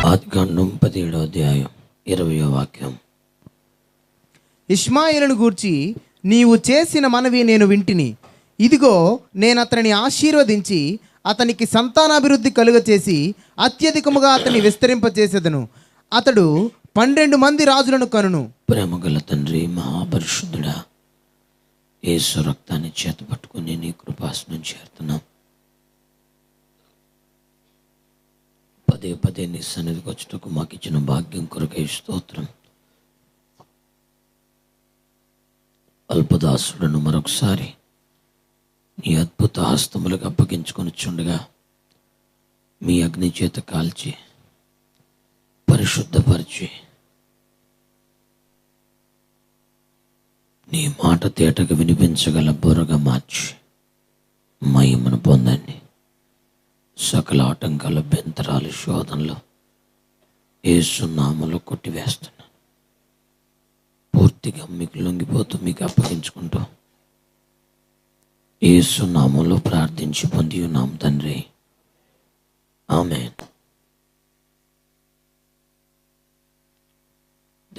ఆదికాండం 17వ అధ్యాయం 20వ వాక్యం. ఇష్మాయేలును గూర్చి నీవు చేసిన మనవి నేను వింటిని. ఇదిగో నేను అతనిని ఆశీర్వదించి అతనికి సంతానాభివృద్ధి కలుగచేసి అత్యధికముగా అతన్ని విస్తరింపచేసేదను. అతడు 12 మంది రాజులను కనును. ప్రేమగల తండ్రి, మహాపరిశుద్ధుడా, యేసు రక్తాన్ని చేత పట్టుకుని నీ కృపాసనం చేరుతున్నాం. పదే పదే నీ సన్నిధికి వచ్చుటకు మాకు ఇచ్చిన భాగ్యం కొరకై స్తోత్రం. అల్పదాసులను మరొకసారి నీ అద్భుత హస్తములకు అప్పగించుకొని చుండగా మీ అగ్ని చేత కాల్చి పరిశుద్ధపరిచి నీ మాట తేటగా వినిపించగల బుర్రగా మార్చి మహిమను పొందండి. సకల ఆటంకాల బెంతరాలు శోధనలు యేసు నామములో కొట్టివేస్తున్నాను. పూర్తిగా మీకు లొంగిపోతూ మీకు అప్పగించుకుంటూ యేసు నామములో ప్రార్థించి పొంది ఉన్నాం తండ్రి, ఆమేన్.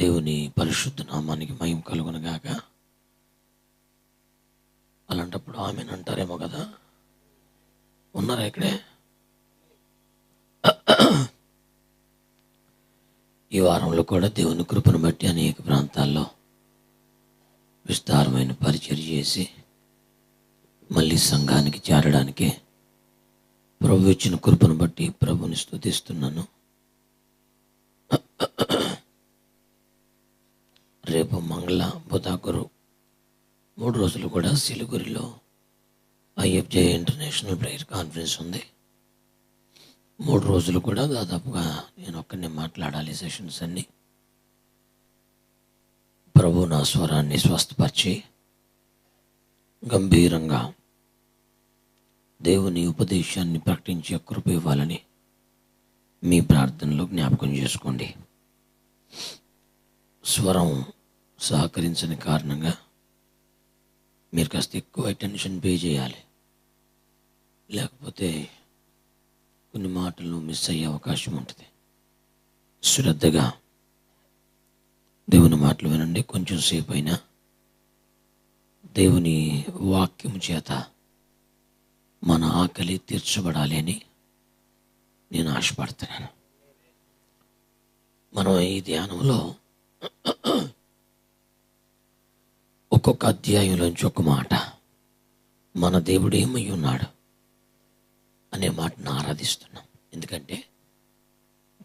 దేవుని పరిశుద్ధ నామానికి మహిమ కలుగునుగాక. అలాంటప్పుడు ఆమేన్ అంటారేమో కదా. ఉన్నారా ఇక్కడే? ఈ వారంలో కూడా దేవుని కృపను బట్టి అనేక ప్రాంతాల్లో విస్తారమైన పరిచర్య చేసి మళ్ళీ సంఘానికి చేరడానికి ప్రభు ఇచ్చిన కృపను బట్టి ప్రభుని స్తుతిస్తున్నాను. రేపు మంగళ, బుధ, గురు 3 రోజులు కూడా సిలిగురిలో IFJ ఇంటర్నేషనల్ ప్రేయర్ కాన్ఫరెన్స్ ఉంది. 3 రోజులు కూడా దాదాపుగా నేను ఒక్కడినే మాట్లాడాలి. సెషన్స్ అన్నీ ప్రభు నా స్వరాన్ని స్వస్థపరిచి గంభీరంగా దేవుని ఉపదేశాన్ని ప్రకటించే కృప ఇవ్వాలని మీ ప్రార్థనలో జ్ఞాపకం చేసుకోండి. స్వరం సహకరించని కారణంగా మీరు కాస్త ఎక్కువ అటెన్షన్ పే చేయాలి, లేకపోతే కొన్ని మాటలు మిస్ అయ్యే అవకాశం ఉంటుంది. శ్రద్ధగా దేవుని మాటలు వినండి. కొంచెం సేపు అయినా దేవుని వాక్యము చేత మన ఆకలి తీర్చబడాలి అని నేను ఆశపడుతున్నాను. మనం ఈ ధ్యానంలో ఒక్కొక్క అధ్యాయంలోంచి ఒక మాట, మన దేవుడు ఏమై ఉన్నాడు అనే మాటను ఆరాధిస్తున్నాం. ఎందుకంటే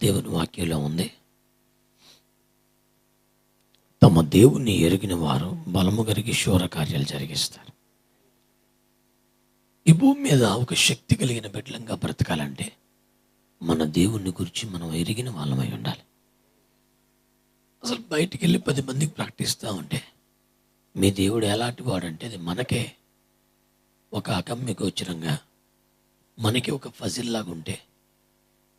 దేవుని వాక్యంలో ఉంది, తమ దేవుణ్ణి ఎరిగిన వారు బలము కలిగి శూర కార్యాలు జరిగిస్తారు. ఈ భూమి మీద ఒక శక్తి కలిగిన బిడ్డలంగా బ్రతకాలంటే మన దేవుణ్ణి గురించి మనం ఎరిగిన వాళ్ళమై ఉండాలి. అసలు బయటికి వెళ్ళి 10 మందికి ప్రకటిస్తూ ఉంటే మీ దేవుడు ఎలాంటి వాడంటే అది మనకే ఒక అగమ్య గోచరంగా, మనకి ఒక ఫజిల్లాగా ఉంటే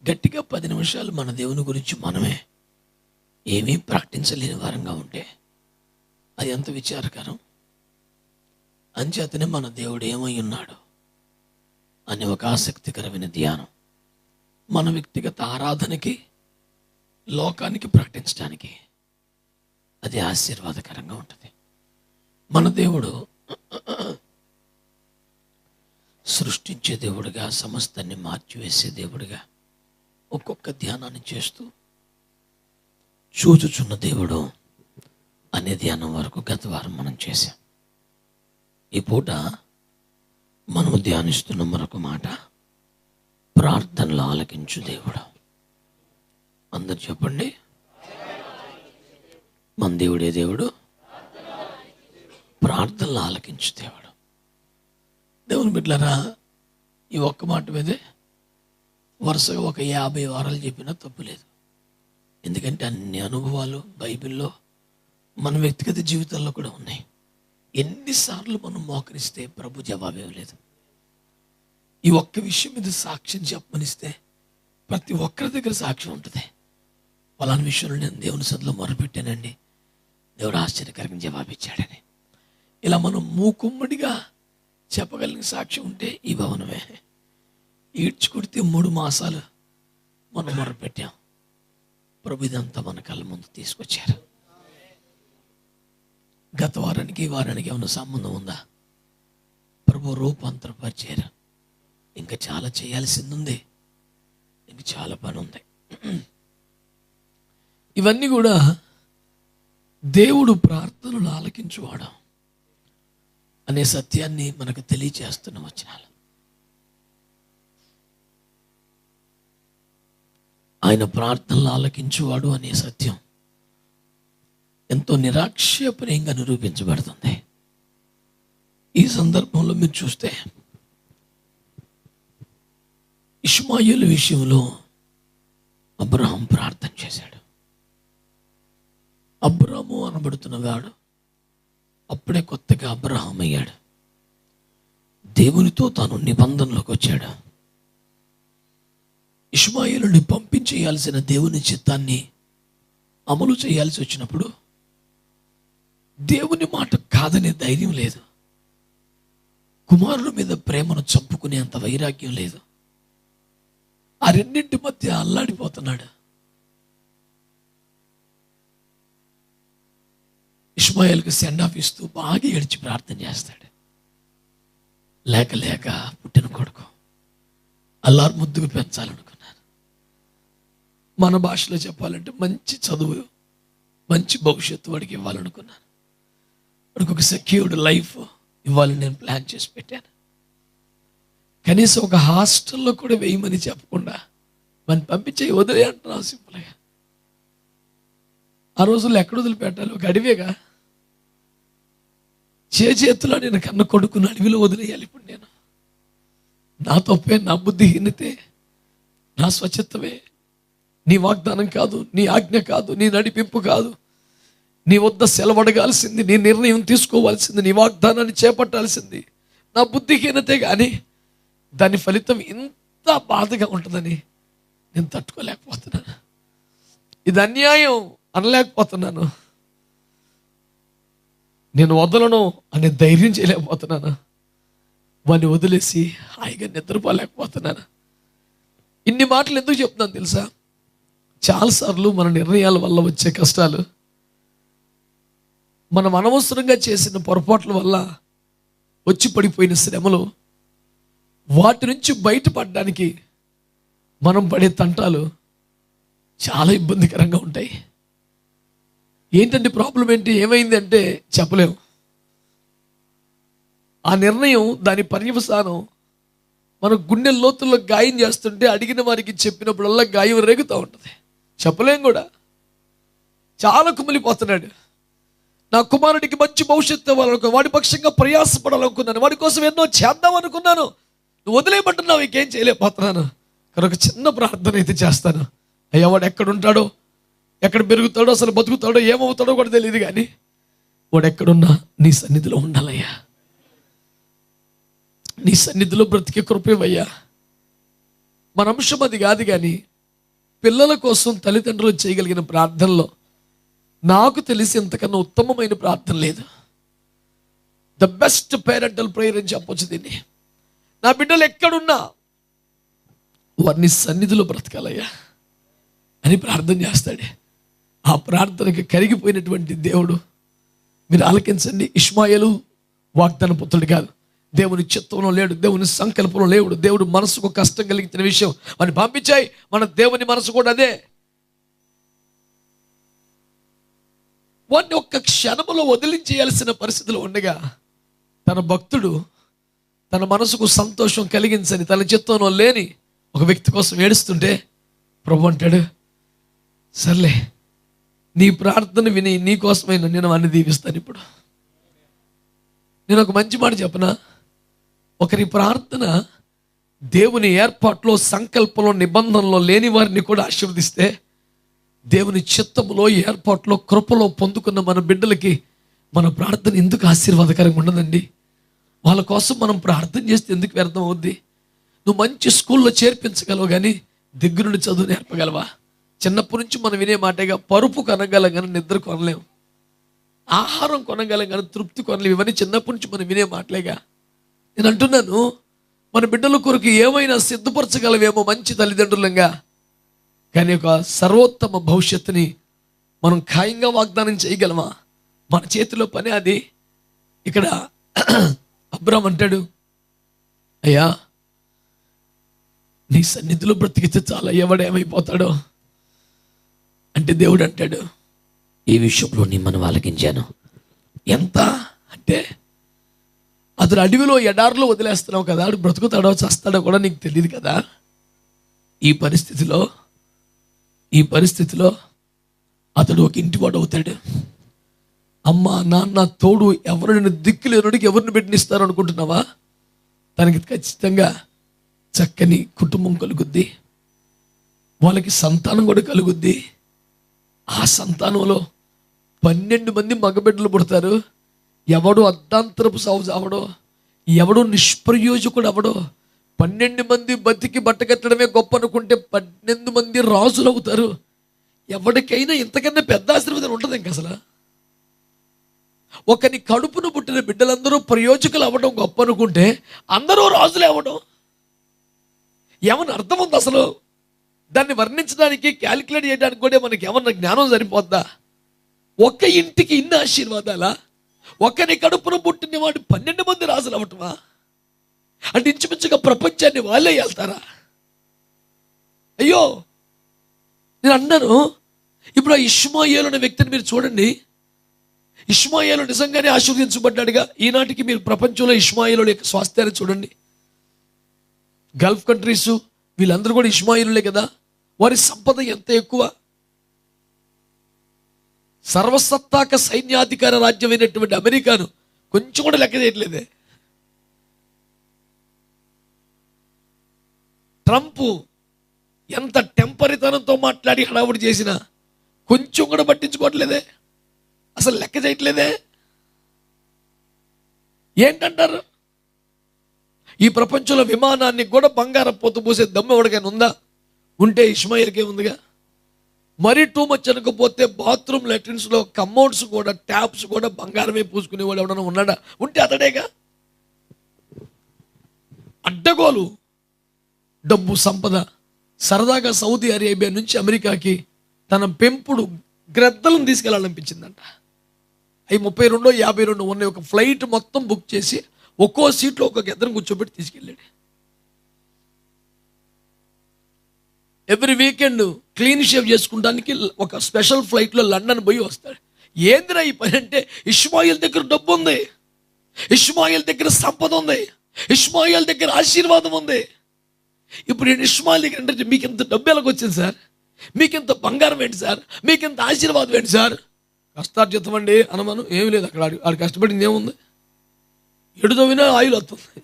గట్టిగా 10 నిమిషాలు మన దేవుని గురించి మనమే ఏమీ ప్రకటించలేని వారంగా ఉంటే అది ఎంత విచారకరం. అంచేతనే మన దేవుడు ఏమై ఉన్నాడు అనే ఒక ఆసక్తికరమైన ధ్యానం మన వ్యక్తిగత ఆరాధనకి, లోకానికి ప్రకటించడానికి అది ఆశీర్వాదకరంగా ఉంటుంది. మన దేవుడు సృష్టించే దేవుడుగా, సమస్తాన్ని మార్చివేసే దేవుడుగా ఒక్కొక్క ధ్యానాన్ని చేస్తూ చూచుచున్న దేవుడు అనే ధ్యానం వరకు గత వారం మనం చేశాం. ఈ పూట మనము ధ్యానిస్తున్న మరొక మాట, ప్రార్థనలు ఆలకించు దేవుడు. అందరు చెప్పండి, మన దేవుడే దేవుడు, ప్రార్థనలు ఆలకించు దేవుడు. దేవుని బిడ్డలారా, ఈ ఒక్క మాట మీదే వరుసగా ఒక 50 వారాలు చెప్పినా తప్పు లేదు. ఎందుకంటే అన్ని అనుభవాలు బైబిల్లో మన వ్యక్తిగత జీవితాల్లో కూడా ఉన్నాయి. ఎన్నిసార్లు మనం మోకరిస్తే ప్రభు జవాబు ఇవ్వలేదు. ఈ ఒక్క విషయం మీద సాక్ష్యం చెప్పమనిస్తే ప్రతి ఒక్కరి దగ్గర సాక్ష్యం ఉంటుంది. పలానా విషయంలో నేను దేవుని సన్నిధిలో మొరపెట్టానండి, దేవుడు ఆశ్చర్యకరంగా జవాబిచ్చాడని. ఇలా మనం మూకుమ్మడిగా చెప్పగలిగిన సాక్ష్యం ఉంటే ఈ భవనమే. ఈడ్చుకుడితే 3 మాసాలు మనం మొరపెట్టాం. ప్రభు ఇదంతా మన కళ్ళ ముందు తీసుకొచ్చారు. గత వారానికి ఈ వారానికి ఏమైనా సంబంధం ఉందా? ప్రభు రూపాంతరపరిచారు. ఇంకా చాలా చేయాల్సింది ఉంది, ఇంక చాలా పని ఉంది. ఇవన్నీ కూడా దేవుడు ప్రార్థనలు ఆలకించువాడు అనే సత్యాన్ని మనకు తెలియచేస్తున్న వచనాలు. ఆయన ప్రార్థనలు ఆలకించువాడు అనే సత్యం ఎంతో నిరాక్షేపణీయంగా నిరూపించబడుతుంది. ఈ సందర్భంలో మీరు చూస్తే ఇష్మాయేలు విషయంలో అబ్రహాం ప్రార్థన చేశాడు. అబ్రాము అనబడుతున్నవాడు అప్పుడే కొత్తగా అబ్రహాం అయ్యాడు. దేవునితో తాను నిబంధనలోకి వచ్చాడు. ఇష్మాయేలుని పంపించేయాల్సిన దేవుని చిత్తాన్ని అమలు చేయాల్సి వచ్చినప్పుడు దేవుని మాట కాదనే ధైర్యం లేదు. కుమారుల మీద ప్రేమను చంపుకునేంత వైరాగ్యం లేదు. ఆ రెండింటి మధ్య అల్లాడిపోతున్నాడు. ఇష్మాయేల్కి సెండ్ ఆఫ్ ఇస్తూ బాగా ఏడ్చి ప్రార్థన చేస్తాడు. లేక లేక పుట్టిన కొడుకు అల్లారు ముద్దుగా పెంచాలనుకున్నాను. మన భాషలో చెప్పాలంటే మంచి చదువు, మంచి భవిష్యత్తు వాడికి ఇవ్వాలనుకున్నాను. వాడికి ఒక సెక్యూర్డ్ లైఫ్ ఇవ్వాలని నేను ప్లాన్ చేసి పెట్టాను. కనీసం ఒక హాస్టల్లో కూడా వేయమని చెప్పకుండా మన పంపించే వదిలే అంటున్నావు సింపుల్గా. ఆ రోజుల్లో ఎక్కడ వదిలిపెట్టాలి? ఒక అడివేగా. చేతిలో నేను కన్న కొడుకుని అడవిలో వదిలేయాలి. ఇప్పుడు నేను నా తప్పే, నా బుద్ధిహీనతే, నా స్వచ్ఛతమే. నీ వాగ్దానం కాదు, నీ ఆజ్ఞ కాదు, నీ నడిపింపు కాదు. నీ వద్ద సెలవడగాల్సింది, నీ నిర్ణయం తీసుకోవాల్సింది, నీ వాగ్దానాన్ని చేపట్టాల్సింది నా బుద్ధిహీనతే. కానీ దాని ఫలితం ఇంత బాధగా ఉంటుందని నేను తట్టుకోలేకపోతున్నాను. ఇది అన్యాయం అనలేకపోతున్నాను. నేను వదలను అనే ధైర్యం చేయలేకపోతున్నాను. వాడిని వదిలేసి హాయిగా నిద్రపోలేకపోతున్నాను. ఇన్ని మాటలు ఎందుకు చెప్తున్నాను తెలుసా? చాలాసార్లు మన నిర్ణయాల వల్ల వచ్చే కష్టాలు, మనం అనవసరంగా చేసిన పొరపాట్ల వల్ల వచ్చి పడిపోయిన శ్రమలు, వాటి నుంచి బయటపడడానికి మనం పడే తంటాలు చాలా ఇబ్బందికరంగా ఉంటాయి. ఏంటంటే ప్రాబ్లం ఏంటి, ఏమైంది అంటే చెప్పలేము. ఆ నిర్ణయం, దాని పర్యవసానం మన గుండె లోతుల్లో గాయం చేస్తుంటే అడిగిన వారికి చెప్పినప్పుడల్లా గాయం రేగుతూ ఉంటుంది. చెప్పలేం కూడా. చాలా కుమిలిపోతున్నాడు. నా కుమారుడికి మంచి భవిష్యత్తు ఇవ్వాలనుకున్నాను, వాడి పక్షంగా ప్రయాసపడాలనుకున్నాను, వాడి కోసం ఎన్నో చేద్దాం అనుకున్నాను. నువ్వు వదిలేయబట్టున్నావు, ఇంకేం చేయలేకపోతున్నాను. కనుక చిన్న ప్రార్థన అయితే చేస్తాను. అయ్యా, వాడు ఎక్కడుంటాడో, ఎక్కడ పెరుగుతాడో, అసలు బతుకుతాడో, ఏమవుతాడో కూడా తెలియదు, కానీ వాడు ఎక్కడున్నా నీ సన్నిధిలో ఉండాలయ్యా. నీ సన్నిధిలో బ్రతికే కృపేవయ్యా. మన అంశం అది కాదు, కానీ పిల్లల కోసం తల్లిదండ్రులు చేయగలిగిన ప్రార్థనలో నాకు తెలిసి ఇంతకన్నా ఉత్తమమైన ప్రార్థన లేదు. ద బెస్ట్ పేరెంటల్ ప్రేయర్ అని చెప్పొచ్చు దీన్ని. నా బిడ్డలు ఎక్కడున్నా వారిని సన్నిధిలో బ్రతకాలయ్యా అని ప్రార్థన చేస్తాడే. ఆ ప్రార్థనకి కరిగిపోయినటువంటి దేవుడు, మీరు ఆలకించండి. ఇష్మాయేలు వాగ్దాన పుత్రుడు కాదు, దేవుని చిత్తంలో లేడు, దేవుని సంకల్పంలో లేడు. దేవుడు మనసుకు కష్టం కలిగించిన విషయం వాడిని పంపించాయి. మన దేవుని మనసు కూడా అదే. వాడిని ఒక్క క్షణములో వదిలించేయాల్సిన పరిస్థితిలో ఉండగా తన భక్తుడు తన మనసుకు సంతోషం కలిగించని, తన చిత్తంలో లేని ఒక వ్యక్తి కోసం ఏడుస్తుంటే ప్రభు అంటాడు, సర్లే, నీ ప్రార్థన విని నీ కోసమైనా నేను అన్ని దీవిస్తాను. ఇప్పుడు నేను ఒక మంచి మాట చెప్పనా? ఒకరి ప్రార్థన దేవుని ఏర్పాట్లో, సంకల్పంలో, నిబంధనలో లేని వారిని కూడా ఆశీర్వదిస్తే, దేవుని చిత్తములో, ఏర్పాట్లో, కృపలో పొందుకున్న మన బిడ్డలకి మన ప్రార్థన ఎందుకు ఆశీర్వాదకరంగా ఉండదండి? వాళ్ళ కోసం మనం ప్రార్థన చేస్తే ఎందుకు వ్యర్థం అవుద్ది? నువ్వు మంచి స్కూల్లో చేర్పించగలవు, కానీ దగ్గరుండి చదువు నేర్పగలవా? చిన్నప్పటి నుంచి మనం వినే మాటగా పరుపు కొనగలం కానీ నిద్ర కొనలేము, ఆహారం కొనగలం కానీ తృప్తి కొనలేము. ఇవన్నీ చిన్నప్పటి నుంచి మనం వినే మాటలేగా. నేను అంటున్నాను, మన బిడ్డల కొరకు ఏమైనా సిద్ధపరచగలవేమో మంచి తల్లిదండ్రులంగా. కానీ ఒక సర్వోత్తమ భవిష్యత్తుని మనం ఖాయంగా వాగ్దానం చేయగలమా? మన చేతిలో పని అది. ఇక్కడ అబ్రామ్ అంటాడు, అయ్యా నీ సన్నిధిలో బ్రతికితే చాలా, ఎవడేమైపోతాడో అంటే దేవుడు అంటాడు, ఈ విషయంలో నీ మనం ఆలకించాను. ఎంత అంటే అతను అడవిలో ఎడారిలో వదిలేస్తున్నావు కదా, ఆడు బ్రతుకుతాడో చస్తాడో కూడా నీకు తెలియదు కదా. ఈ పరిస్థితిలో అతడు ఒక ఇంటివాడు అవుతాడు. అమ్మ నాన్న తోడు ఎవరిని దిక్కులేనుడికి ఎవరిని పెట్టినిస్తారు అనుకుంటున్నావా? తనకి ఖచ్చితంగా చక్కని కుటుంబం కలుగుద్ది, వాళ్ళకి సంతానం కూడా కలుగుద్ది. ఆ సంతానంలో 12 మంది మగబిడ్డలు పుడతారు. ఎవడు అర్ధాంతరపు సాగు చావడో, ఎవడు నిష్ప్రయోజకుడు అవడో. 12 మంది బతికి బట్టకట్టడమే గొప్ప అనుకుంటే 12 మంది రాజులు అవుతారు. ఎవరికైనా ఇంతకన్నా పెద్ద ఆశీర్వాదం ఉంటుంది ఇంక అసలు. ఒకని కడుపును పుట్టిన బిడ్డలందరూ ప్రయోజకులు అవ్వడం గొప్ప అనుకుంటే అందరూ రాజులే అవ్వడం ఏమన్నా అర్థం ఉంది అసలు? దాన్ని వర్ణించడానికి, క్యాలిక్యులేట్ చేయడానికి కూడా మనకి ఏమన్నా జ్ఞానం సరిపోద్దా? ఒక్క ఇంటికి ఇన్ని ఆశీర్వాదాలా? ఒకని కడుపును పుట్టిన వాడు 12 మంది రాజులు అవ్వటమా? అంటే ఇంచుమించుగా ప్రపంచాన్ని వాళ్ళే వెళ్తారా? అయ్యో, నేను అన్నాను. ఇప్పుడు ఆ ఇష్మాయేలు అనే వ్యక్తిని మీరు చూడండి. ఇష్మాయేలు నిజంగానే ఆశీర్వదించబడ్డాడుగా. ఈనాటికి మీరు ప్రపంచంలో ఇష్మాయేలు యొక్క స్వాస్థ్యాన్ని చూడండి. గల్ఫ్ కంట్రీస్ వీళ్ళందరూ కూడా ఇష్మాయేలులే కదా. వారి సంపద ఎంత ఎక్కువ. సర్వసత్తాక సైన్యాధికార రాజ్యమైనటువంటి అమెరికాను కొంచెం కూడా లెక్క చేయట్లేదే. ట్రంప్ ఎంత టెంపరితనంతో మాట్లాడి హడావుడి చేసినా కొంచెం కూడా పట్టించుకోవట్లేదే, అసలు లెక్క చేయట్లేదే. ఏంటంటారు? ఈ ప్రపంచంలో విమానాన్ని కూడా బంగారం పోతు పూసే దమ్ము ఎవరికైనా ఉందా? ఉంటే ఇష్మాయిల్కే ఉందిగా. మరీ టూ మచ్ అనకపోతే బాత్రూమ్ లెట్రిన్స్లో కమోడ్స్ కూడా, ట్యాప్స్ కూడా బంగారమే పూసుకునేవాడు ఎవడన్నా ఉన్నాడా? ఉంటే అతడేగా. అడ్డగోలు డబ్బు సంపద. సరదాగా సౌదీ అరేబియా నుంచి అమెరికాకి తన పెంపుడు గ్రద్దలను తీసుకెళ్ళాలనిపించిందంట. అవి 32, 52 ఉన్నాయి. ఒక ఫ్లైట్ మొత్తం బుక్ చేసి ఒక్కో సీట్లో ఒక గెద్దను కూర్చోబెట్టి తీసుకెళ్ళాడు. ఎవ్రీ వీకెండ్ క్లీన్ షేవ్ చేసుకుంటానికి ఒక స్పెషల్ ఫ్లైట్లో లండన్ పోయి వస్తాడు. ఏందిరా ఈ పని అంటే, ఇష్మాయిల్ దగ్గర డబ్బు ఉంది, ఇష్మాయిల్ దగ్గర సంపద ఉంది, ఇష్మాయిల్ దగ్గర ఆశీర్వాదం ఉంది. ఇప్పుడు నేను ఇష్మాయిల్ దగ్గర అంటే, మీకు ఇంత డబ్బు ఎలాగ వచ్చింది సార్, మీకు ఇంత బంగారం ఏంటి సార్, మీకు ఇంత ఆశీర్వాదం ఏంటి సార్? కష్టార్జితం అండి అనమను. ఏమి లేదు అక్కడ. ఆడు కష్టపడింది ఏముంది? ఎడు తవ్వినా ఆయిల్ వస్తుంది.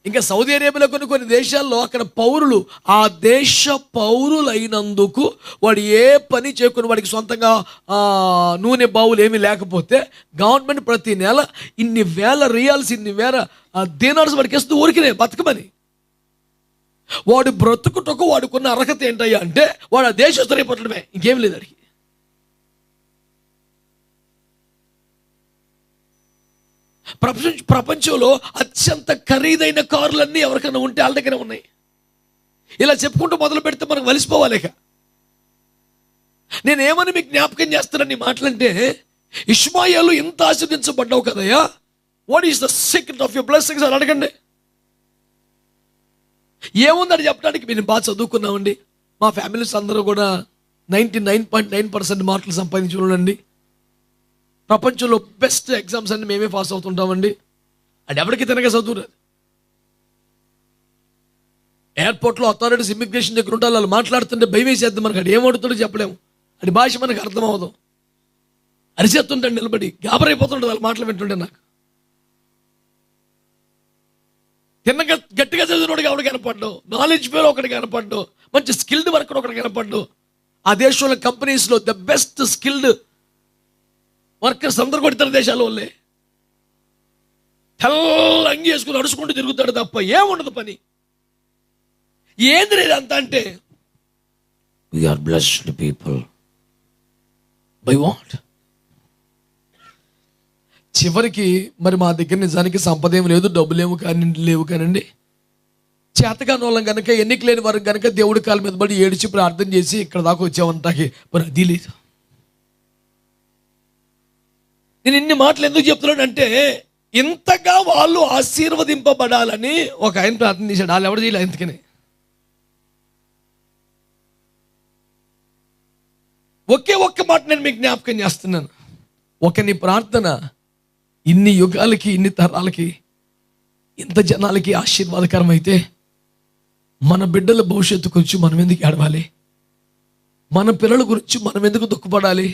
ఇంకా సౌదీ అరేబియాలో కొన్ని దేశాల్లో అక్కడ పౌరులు, ఆ దేశ పౌరులైనందుకు వాడు ఏ పని చేయకుని, వాడికి సొంతంగా నూనె బావులు ఏమీ లేకపోతే గవర్నమెంట్ ప్రతి నెల ఇన్ని వేల రియాల్స్, ఇన్ని వేల దీనార్స్ వాడికి ఇస్తూ ఊరికినే బతకమని. వాడు బ్రతుకుటకు వాడుకున్న అర్హత ఏంటయ్యా అంటే వాడు ఆ దేశస్తులైపోవడమే, ఇంకేం లేదు అడిగి. ప్రపంచంలో అత్యంత ఖరీదైన కార్లన్నీ ఎవరికైనా ఉంటే వాళ్ళ దగ్గర ఉన్నాయి. ఇలా చెప్పుకుంటూ మొదలు పెడితే మనకు వలిసిపోవాలేక. నేనేమని మీకు జ్ఞాపకం చేస్తానని మాటలంటే, ఇష్మాయేలు ఇంత ఆశీర్వదించబడ్డావు కదయ్యా, what is the secret of your blessings అని అడగండి. ఏముందని చెప్పడానికి మేము బాగా చదువుకున్నామండి. మా ఫ్యామిలీస్ అందరూ కూడా 99.9% మార్కులు సంపాదించుకోండి. ప్రపంచంలో బెస్ట్ ఎగ్జామ్స్ అన్ని మేమే పాస్ అవుతుంటామండి. అది ఎవరికి తినగా చదువురాదు. ఎయిర్పోర్ట్లో అథారిటీస్ ఇమిగ్రేషన్ దగ్గర ఉంటారు, వాళ్ళు మాట్లాడుతుంటే భయం వేసేద్దాం. మనకు అది ఏమడుతుందో చెప్పలేము, అది భాష మనకు అర్థం అవ్వదు. అరిచేస్తుంటాడు నిలబడి, గాబరైపోతుంటుంది వాళ్ళు మాటలు వింటుంటే. నాకు తిన్నగా గట్టిగా చదివినోడు ఒకటి కనపడ్డావు, నాలెడ్జ్ పేరు ఒకటి కనపడ్డావు, మంచి స్కిల్డ్ వర్కర్ ఒకటి కనపడ్డావు. ఆ దేశంలో కంపెనీస్లో ద బెస్ట్ స్కిల్డ్ వర్కర్స్ అందరూ కూడా ఇతర దేశాల వాళ్ళే. తెల్ల అంగి వేసుకుని నడుచుకుంటూ తిరుగుతాడు తప్ప ఏముండదు పని. ఏంది లేదు అంత అంటే, we are blessed people by what? చివరికి మరి మా దగ్గర నిజానికి సంపద ఏమి లేదు, డబ్బులేము కానీ లేవు కానండి, చేతగాని వాళ్ళం కనుక, ఎన్నిక లేని వారు కనుక దేవుడి కాళ్ళ మీద పడి ఏడిచి ప్రార్థన చేసి ఇక్కడ దాకా వచ్చామంటాకి మరి అది లేదు. నేను ఇన్ని మాటలు ఎందుకు చెప్తున్నానంటే, ఇంతగా వాళ్ళు ఆశీర్వదింపబడాలని ఒక ఆయన ప్రార్థన చేశాడు. వాళ్ళు ఎవరు చేయలే. ఎందుకని ఒకే ఒక్క మాట నేను మీకు జ్ఞాపకం చేస్తున్నాను. ఒకని ప్రార్థన ఇన్ని యుగాలకి, ఇన్ని తరాలకి, ఇంత జనాలకి ఆశీర్వాదకరం అయితే, మన బిడ్డల భవిష్యత్తు గురించి మనం ఎందుకు ఏడవాలి? మన పిల్లల గురించి మనం ఎందుకు దుఃఖపడాలి?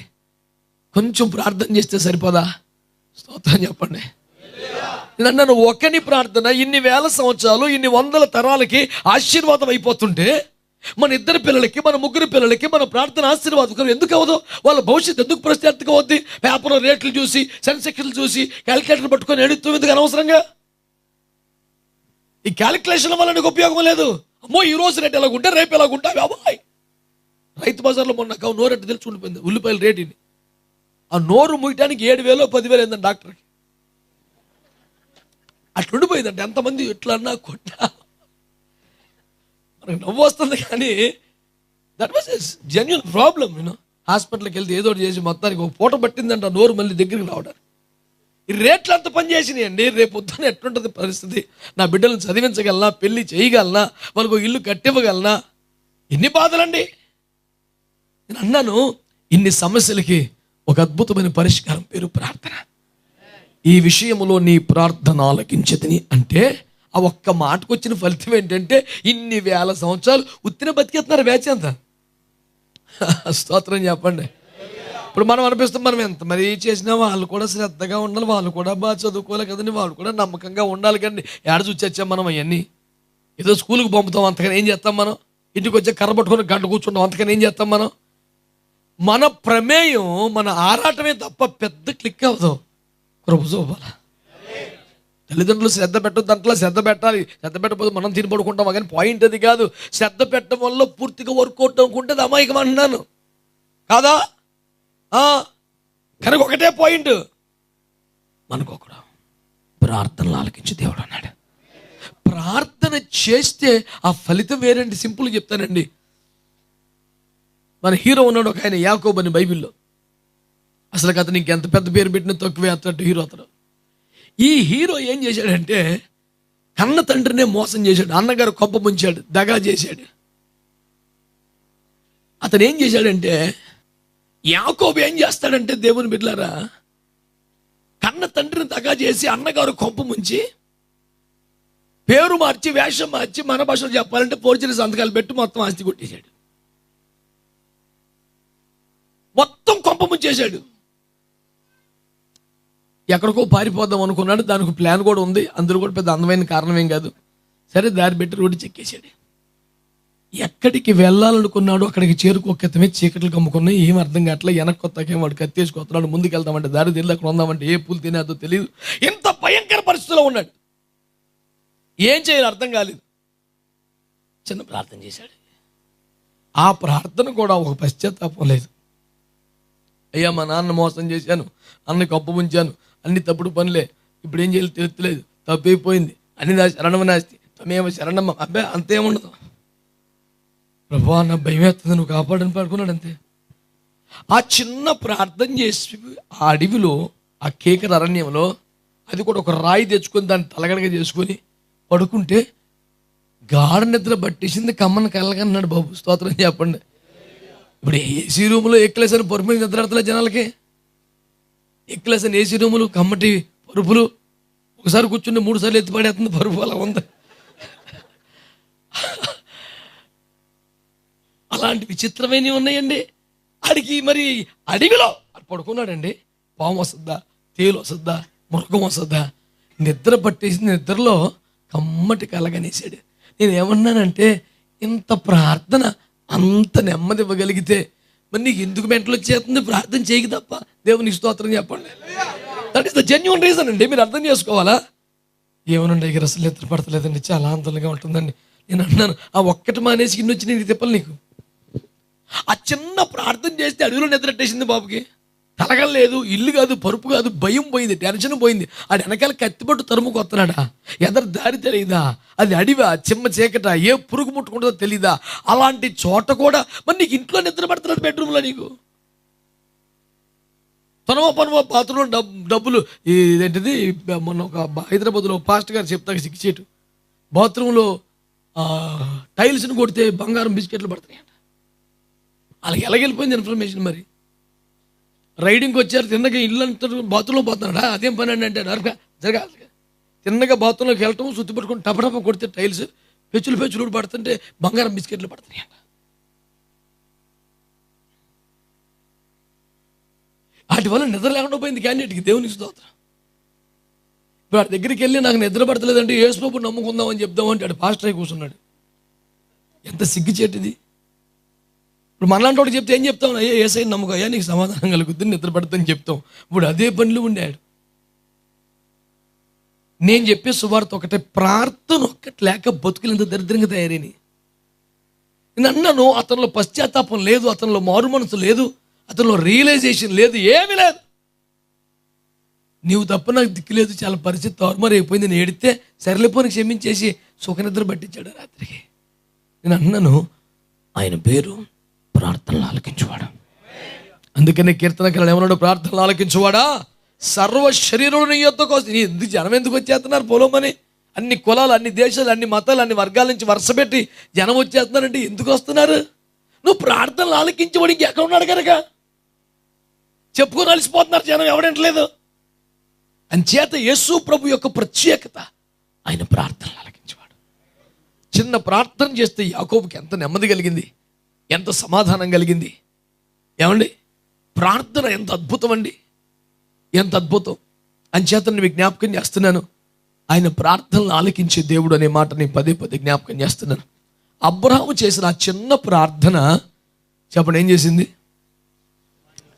కొంచెం ప్రార్థన చేస్తే సరిపోదా? స్తోత్రం చెప్పండి. నేను అన్నాను, ఒకని ప్రార్థన ఇన్ని వేల సంవత్సరాలు, ఇన్ని వందల తరాలకి ఆశీర్వాదం అయిపోతుంటే, మన ఇద్దరు పిల్లలకి, మన ముగ్గురు పిల్లలకి మన ప్రార్థన ఆశీర్వాదకరం ఎందుకు అవ్వదు? వాళ్ళ భవిష్యత్తు ఎందుకు ప్రశ్నార్థకం అవుద్ది? పేపర్లో రేట్లు చూసి, సెన్సెక్షన్లు చూసి, క్యాలిక్యులేటర్ పట్టుకొని ఎడుతూ ఎందుకు అనవసరంగా? ఈ క్యాలిక్యులేషన్ వల్ల నీకు ఉపయోగం లేదు. అమ్మో ఈ రోజు రేట్ ఎలాగుంటే రేపు ఎలాగుంటా అబ్బాయి. రైతు బజార్లో మొన్న నోరెట్టు తెలుసుకుండిపోయింది ఉల్లిపాయల రేటుని. ఆ నోరు ముయ్యడానికి 7,000 10,000 అయిందండి డాక్టర్కి. అట్లుండిపోయిందంటే ఎంతమంది ఎట్లా అన్నా కొట్టా. మనకు నవ్వు వస్తుంది కానీ దట్ వాజ్ జెన్యున్ ప్రాబ్లం. హాస్పిటల్కి వెళ్తే ఏదో చేసి మొత్తానికి ఒక పూట పట్టిందంట నోరు మళ్ళీ దగ్గరికి రావడానికి. ఈ రేట్లు అంత పని చేసినాయండి. రేపు పొద్దున ఎట్లుంటుంది పరిస్థితి? నా బిడ్డలను చదివించగలనా? పెళ్లి చేయగలనా? వాళ్ళకు ఇల్లు కట్టివ్వగలనా? ఎన్ని బాధలండి. నేను అన్నాను, ఇన్ని సమస్యలకి ఒక అద్భుతమైన పరిష్కారం పేరు ప్రార్థన. ఈ విషయంలో నీ ప్రార్థన ఆలకించదని అంటే, ఆ ఒక్క మాటకు వచ్చిన ఫలితం ఏంటంటే, ఇన్ని వేల సంవత్సరాలు ఉత్తిన బతికేస్తున్నారు బ్యాచ్ అంతా. స్తోత్రం చెప్పండి. ఇప్పుడు మనం అనిపిస్తాం, మనం ఎంత మరీ చేసినా వాళ్ళు కూడా శ్రద్ధగా ఉండాలి, వాళ్ళు కూడా బాగా చదువుకోవాలి కదండి, వాళ్ళు కూడా నమ్మకంగా ఉండాలి కదండి. ఏడ చూచొచ్చాం మనం అవన్నీ? ఏదో స్కూల్కి పంపుతాం, అంతకని ఏం చేస్తాం మనం? ఇంటికి వచ్చే కర్ర పట్టుకొని గంట కూర్చుంటాం, అంతకని ఏం చేస్తాం మనం? మన ప్రమేయం, మన ఆరాటమే తప్ప పెద్ద క్లిక్ అవ్వదు. కృప చూపాలి. తల్లిదండ్రులు శ్రద్ధ పెట్టదు, దాంట్లో శ్రద్ధ పెట్టాలి. శ్రద్ధ పెట్టకపోతే మనం తిని పడుకుంటాం. కానీ పాయింట్ అది కాదు. శ్రద్ధ పెట్టడం వల్ల పూర్తిగా వర్కౌట్ అనుకుంటే అది అమాయకం అంటున్నాను కాదా? కనుక ఒకటే పాయింట్, మనకొకడు ప్రార్థనలు ఆలకించి దేవుడు అన్నాడు. ప్రార్థన చేస్తే ఆ ఫలితం వేరండి. సింపుల్గా చెప్తానండి. మన హీరో ఉన్నాడు ఒక ఆయన, యాకోబు అని బైబిల్లో. అసలు అతనికి ఎంత పెద్ద పేరు పెట్టినా తక్కువే, అతడు హీరో. అతడు ఈ హీరో ఏం చేశాడంటే, కన్న తండ్రినే మోసం చేశాడు. అన్నగారు కొంప ముంచాడు, దగా చేశాడు. అతను ఏం చేశాడంటే, యాకోబు ఏం చేస్తాడంటే, దేవుని బిడ్డలారా, కన్న తండ్రిని దగా చేసి అన్నగారు కొంప ముంచి పేరు మార్చి వేషం మార్చి, మన భాషలో చెప్పాలంటే పోర్చుగీస్ సంతకాలు పెట్టి మొత్తం ఆస్తి కొట్టేశాడు. మొత్తం కొంప ముంచేశాడు. ఎక్కడికో పారిపోదాం అనుకున్నాడు. దానికి ప్లాన్ కూడా ఉంది. అందులో కూడా పెద్ద అందమైన కారణం ఏం కాదు. సరే దారి పెట్టి రోడ్డు చెక్కేశాడు. ఎక్కడికి వెళ్ళాలనుకున్నాడు అక్కడికి చేరుకోకతమే చీకట్లు కమ్ముకున్నాయి. ఏం అర్థం కావట్లే. వెనక్కి కొత్తకేం వాడు కత్తేసుకొస్తున్నాడు. ముందుకు వెళ్తామంటే దారి తెలియదు, అక్కడ ఉందామంటే ఏ పూలు తినేదో తెలియదు. ఎంత భయంకర పరిస్థితిలో ఉన్నాడు. ఏం చేయాలి అర్థం కాలేదు. చిన్న ప్రార్థన చేశాడు. ఆ ప్రార్థన కూడా ఒక పశ్చాత్తాపం లేదు. అయ్యా మా నాన్న మోసం చేశాను, అన్నకి అప్పు ఉంచాను, అన్ని తప్పుడు పనులే, ఇప్పుడు ఏం చేయాలి తెలుస్తలేదు, తప్పైపోయింది, అన్ని నా శరణమ నాస్తి తమేమో శరణమ్మ. అబ్బాయి అంతేముండదు. ప్రభువా నా భయం వేస్తుంది, నువ్వు కాపాడని పడుకున్నాడు అంతే. ఆ చిన్న ప్రార్థన చేసి ఆ అడవిలో, ఆ కేకర అరణ్యంలో, అది కూడా ఒక రాయి తెచ్చుకొని దాన్ని తలగడగా చేసుకొని పడుకుంటే గాఢ నిద్ర పట్టేసింది. కమ్మని కలగన్నాడు బాబు. స్తోత్రం చెప్పండి. ఇప్పుడు ఏసీ రూములో ఎక్కలేసని పరుపు మీద నిద్రాడతలే జనాలకి. ఎక్కలేసని ఏసీ రూములు, కమ్మటి పరుపులు, ఒకసారి కూర్చుంటే 3 సార్లు ఎత్తి పడేస్తుంది పరుపు. అలా ఉంది. అలాంటి విచిత్రమైనవి ఉన్నాయండి. ఆడికి మరి అడవిలో పడుకున్నాడండి. పాము వస్తుందా, తేలు వస్తుందా, మృగం వస్తుందా, నిద్ర పట్టేసి నిద్రలో కమ్మటి కలగనేసాడు. నేను ఏమన్నానంటే, ఇంత ప్రార్థన అంత నెమ్మది ఇవ్వగలిగితే మరి నీకు ఎందుకు మెంటలు వచ్చేస్తుంది? ప్రార్థన చేయక తప్ప. దేవునికి స్తోత్రం చెప్పండి. That is the genuine reason అండి. మీరు అర్థం చేసుకోవాలా? ఏమనండి ఇక్కడ అసలు నిద్ర పడతలేదండి, చాలా ఆందోళనగా ఉంటుందండి. నేను అన్నాను, ఆ ఒక్కటి మానేసి ఇన్ని వచ్చి నేను తిప్పలు నీకు. ఆ చిన్న ప్రార్థన చేస్తే అడవిలో నిద్రట్టేసింది బాబుకి. తలగలేదు, ఇల్లు కాదు, పరుపు కాదు, భయం పోయింది, టెన్షన్ పోయింది. ఆడు వెనకాల కత్తిపట్టు తరుముకు వస్తున్నాడా? ఎదరు దారి తెలియదా? అది అడివా, చిమ్మ చీకట, ఏ పురుగు ముట్టుకుంటుందో తెలీదా? అలాంటి చోట కూడా మరి నీకు ఇంట్లో నిద్ర పడుతున్నది, బెడ్రూమ్లో నీకు పనువో బాత్రూంలో డబ్బులు. ఇదేంటిది, మొన్న ఒక హైదరాబాద్లో పాస్ట్ గారు చెప్తాక సిక్కిచేటు బాత్రూంలో టైల్స్ని కొడితే బంగారం బిస్కెట్లు పడుతున్నాయంట. వాళ్ళకి ఎలాగెళ్ళిపోయింది ఇన్ఫర్మేషన్. మరి రైడింగ్కి వచ్చారు, తిన్నగా ఇల్లు అంతా బాత్రూంలో పోతున్నాడా, అదేం పని అండి అంటే జరగాలి. తిన్నగా బాత్రూంలోకి వెళ్ళటం, సుత్తి పట్టుకొని టపటప కొడితే టైల్స్ పెచ్చులు పడుతుంటే బంగారం బిస్కెట్లు పడుతున్నాయంట. వాటి వల్ల నిద్ర లేకుండా పోయింది క్యాండిడేట్కి. దేవునికి స్తోత్రం. ఇప్పుడు వాడి దగ్గరికి వెళ్ళి నాకు నిద్ర పడతలేదంటే యేసుప్రభువు నమ్ముకుందాం అని చెప్దామంటే వాడు పాస్టర్ అయి కూర్చున్నాడు. ఎంత సిగ్గుచేటిది. ఇప్పుడు మనలాంటి వాడు చెప్తే ఏం చెప్తాం? ఏసై నమ్మకయ్యా, నీకు సమాధానం కలుగుతుంది, నిద్ర పడుతుందని చెప్తాం. ఇప్పుడు అదే పనిలో ఉండాడు. నేను చెప్పే సువార్త ఒకటే, ప్రార్థన ఒక్కటి లేక బతుకులు ఎంత దరిద్రంగా తయారైనవి. నేను అన్నాను, అతనిలో పశ్చాత్తాపం లేదు, అతనిలో మారు మనసు లేదు, అతనిలో రియలైజేషన్ లేదు, ఏమీ లేదు. నీవు తప్ప నాకు దిక్కు లేదు, చాలా పరిస్థితి తారుమారు అయిపోయింది, నేను ఏడితే సరిలేపోని క్షమించేసి సుఖనిద్ర పట్టించాడు రాత్రికి. నేను అన్నాను, ఆయన పేరు ప్రార్థనలు ఆలకించువాడు. అందుకనే కీర్తనకారుడు ఏమన్నాడు? ప్రార్థనలు ఆలకించువాడా, సర్వ శరీరుడు నీ యొద్దకు వస్తుంది. ఎందుకు జనం ఎందుకు వచ్చేస్తున్నారు పొలమని? అన్ని కులాలు, అన్ని దేశాలు, అన్ని మతాలు, అన్ని వర్గాల నుంచి వరుస పెట్టి జనం వచ్చేస్తున్నారంటే ఎందుకు వస్తున్నారు? నువ్వు ప్రార్థనలు ఆలకించేవాడు ఇంకెక్కడ ఉన్నాడు కనుక చెప్పుకొని అలసిపోతున్నారు జనం, ఎవడంటలేదు. అంచేత యేసు ప్రభు యొక్క ప్రత్యేకత, ఆయన ప్రార్థనలు ఆలకించేవాడు. చిన్న ప్రార్థన చేస్తే యాకోబుకి ఎంత నెమ్మది కలిగింది, ఎంత సమాధానం కలిగింది. ఏమండి, ప్రార్థన ఎంత అద్భుతం అండి, ఎంత అద్భుతం. అంచేత నేను జ్ఞాపకం చేస్తున్నాను, ఆయన ప్రార్థనలు ఆలకించే దేవుడు అనే మాట నేను పదే జ్ఞాపకం చేస్తున్నాను. అబ్రహాము చేసిన ఆ చిన్న ప్రార్థన చెప్పండి ఏం చేసింది?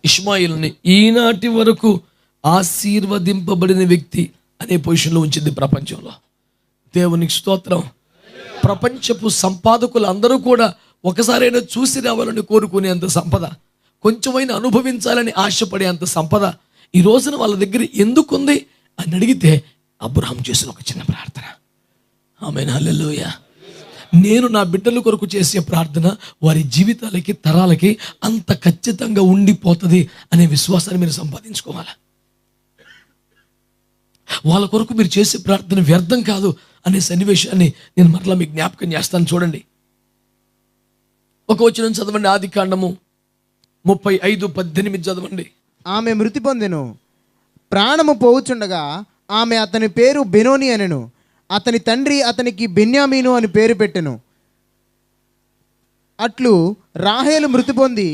ఇష్మాయిల్ని ఈనాటి వరకు ఆశీర్వదింపబడిన వ్యక్తి అనే పొజిషన్లో ఉంచింది ప్రపంచంలో. దేవునికి స్తోత్రం. ప్రపంచపు సంపాదకులు అందరూ కూడా ఒకసారైనా చూసి రావాలని కోరుకునేంత సంపద, కొంచెమైనా అనుభవించాలని ఆశపడే అంత సంపద ఈ రోజున వాళ్ళ దగ్గర ఎందుకుంది అని అడిగితే అబ్రహాం చేసిన ఒక చిన్న ప్రార్థన. ఆమేన్, హల్లెలూయా. నేను నా బిడ్డల కొరకు చేసే ప్రార్థన వారి జీవితాలకి, తరాలకి అంత ఖచ్చితంగా ఉండిపోతుంది అనే విశ్వాసాన్ని మీరు సంపాదించుకోవాలి. వాళ్ళ కొరకు మీరు చేసే ప్రార్థన వ్యర్థం కాదు అనే సన్నివేశాన్ని నేను మరలా మీకు జ్ఞాపకం చేస్తాను. చూడండి, ఒక వచనం చదవండి, ఆదికాండము 35:18 చదవండి. ఆమె మృతి పొందెను, ప్రాణము పోవుచుండగా ఆమె అతని పేరు బెనోని అనెను. అతని తండ్రి అతనికి బెన్యామీను అని పేరు పెట్టెను. అట్లు రాహేలు మృతి పొంది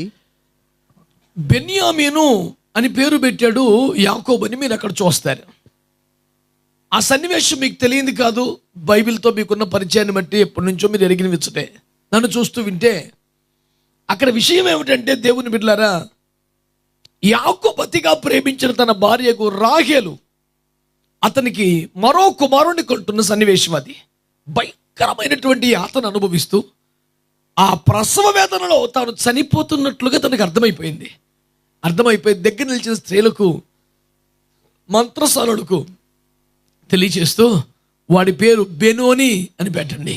బెన్యామీను అని పేరు పెట్టాడు యాకోబుని. మీరు అక్కడ చూస్తారు. ఆ సన్నివేశం మీకు తెలియంది కాదు, బైబిల్తో మీకున్న పరిచయాన్ని బట్టి ఎప్పటి నుంచో మీరు ఎరిగిన విచ్చుటే నన్ను చూస్తూ వింటే అక్కడ విషయం ఏమిటంటే, దేవుని బిడ్డలారా, యాకోబు అతిగా ప్రేమించిన తన భార్యకు రాహేలు అతనికి మరో కుమారుణ్ణి కొంటున్న సన్నివేశం. అది భయంకరమైనటువంటి యాతను అనుభవిస్తూ ఆ ప్రసవ వేదనలో తాను చనిపోతున్నట్లుగా తనకు అర్థమైపోయింది. దగ్గర నిలిచిన స్త్రీలకు, మంత్రసాలులకు తెలియచేస్తూ వాడి పేరు బెనోని అని పెట్టండి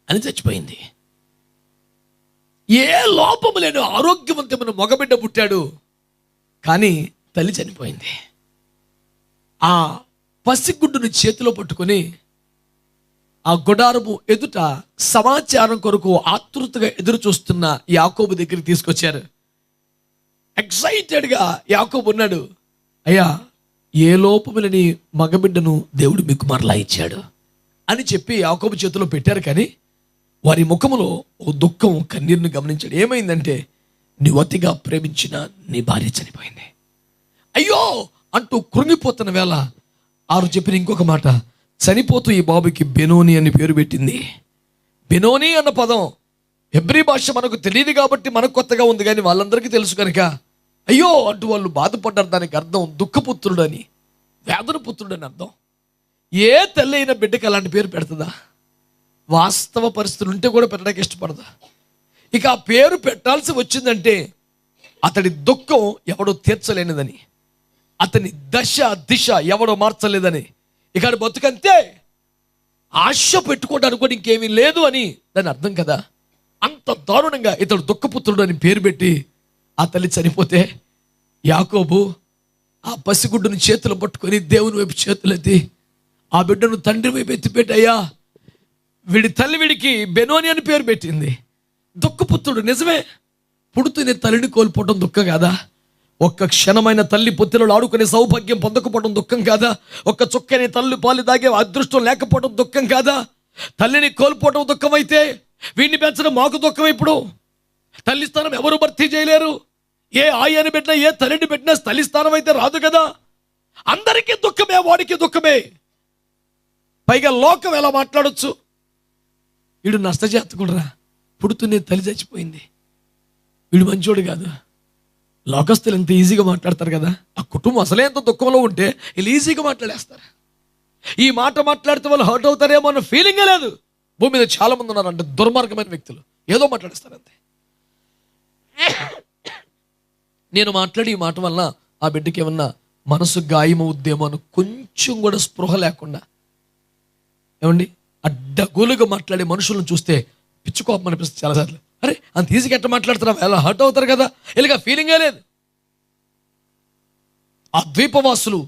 అని చచ్చిపోయింది. ఏ లోపము లేని ఆరోగ్యవంతమైన మగబిడ్డ పుట్టాడు, కానీ తల్లి చనిపోయింది. ఆ పసిగుడ్డుని చేతిలో పట్టుకొని ఆ గుడారము ఎదుట సమాచారం కొరకు ఆతృతగా ఎదురు చూస్తున్న యాకోబు దగ్గరికి తీసుకొచ్చారు. ఎక్సైటెడ్గా యాకోబు ఉన్నాడు, అయ్యా ఏ లోపములని మగబిడ్డను దేవుడు మీకు మరలా ఇచ్చాడు అని చెప్పి యాకోబు చేతిలో పెట్టారు. కానీ వారి ముఖములో ఓ దుఃఖం, కన్నీరుని గమనించాడు. ఏమైందంటే, నీవు అతిగా ప్రేమించిన నీ భార్య చనిపోయింది, అయ్యో అంటూ కృంగిపోతున్న వేళ ఆరు చెప్పిన ఇంకొక మాట, చనిపోతూ ఈ బాబుకి బెనోని అని పేరు పెట్టింది. బెనోని అన్న పదం హెబ్రీ భాష మనకు తెలియదు కాబట్టి మనకు కొత్తగా ఉంది, కానీ వాళ్ళందరికీ తెలుసు కనుక అయ్యో అంటూ వాళ్ళు బాధపడ్డారు. దానికి అర్థం దుఃఖపుత్రుడని, వేదన పుత్రుడని అర్థం. ఏ తల్లి అయినా బిడ్డకి అలాంటి పేరు పెడుతుందా? వాస్తవ పరిస్థితులు ఉంటే కూడా పెట్టడానికి ఇష్టపడదా? ఇక ఆ పేరు పెట్టాల్సి వచ్చిందంటే అతడి దుఃఖం ఎవడో తీర్చలేనిదని, అతని దశ దిశ ఎవడో మార్చలేదని, ఇక బతుకంతే ఆశ పెట్టుకోవడానికి కూడా ఇంకేమీ లేదు అని దాని అర్థం కదా. అంత దారుణంగా ఇతడు దుఃఖపుత్రుడు అని పేరు పెట్టి ఆ తల్లి చనిపోతే యాకోబు ఆ పసిగుడ్డును చేతులు పట్టుకొని దేవుని వైపు చేతులెత్తి ఆ బిడ్డను తండ్రి వైపు ఎత్తిపెట్టయ్యా, వీడి తల్లి వీడికి బెనోని అని పేరు పెట్టింది. దుఃఖపుత్రుడు నిజమే, పుడుతూనే తల్లిని కోల్పోవడం దుఃఖం కాదా? ఒక్క క్షణమైన తల్లి పొత్తిలో ఆడుకునే సౌభాగ్యం పొందకపోవడం దుఃఖం కాదా? ఒక్క చుక్కని తల్లి పాలు దాగే అదృష్టం లేకపోవడం దుఃఖం కాదా? తల్లిని కోల్పోవడం దుఃఖం అయితే వీడిని పెంచడం మాకు దుఃఖం. ఇప్పుడు తల్లి స్థానం ఎవరు భర్తీ చేయలేరు. ఏ ఆయని పెట్టినా ఏ తల్లిని పెట్టినా తల్లి స్థానం అయితే రాదు కదా. అందరికీ దుఃఖమే, వాడికి దుఃఖమే. పైగా లోకం ఎలా మాట్లాడొచ్చు? వీడు నష్టజాతకుడురా, పుడుతూనే తల్లి చచ్చిపోయింది, వీడు మంచోడు కాదు. లోకస్తులు ఎంత ఈజీగా మాట్లాడతారు కదా. ఆ కుటుంబం అసలే ఎంత దుఃఖంలో ఉంటే వీళ్ళు ఈజీగా మాట్లాడేస్తారు. ఈ మాట మాట్లాడితే వాళ్ళు హర్ట్ అవుతారేమో అన్న ఫీలింగే లేదు. భూమి మీద చాలా మంది ఉన్నారంటే దుర్మార్గమైన వ్యక్తులు, ఏదో మాట్లాడేస్తారు అంతే. నేను మాట్లాడి ఈ మాట వల్ల ఆ బిడ్డకి ఏమన్నా మనసు గాయమవుద్దేమో అని కొంచెం కూడా స్పృహ లేకుండా, ఏమండి అడ్డగోలుగా మాట్లాడే మనుషులను చూస్తే పిచ్చుకోపం అనిపిస్తుంది చాలాసార్లు. అరే అంత ఈజీగా ఎట్లా మాట్లాడుతున్నా, ఎలా హర్ట్ అవుతారు కదా, ఇలాగ ఫీలింగే లేదు. ఆ ద్వీపవాసులు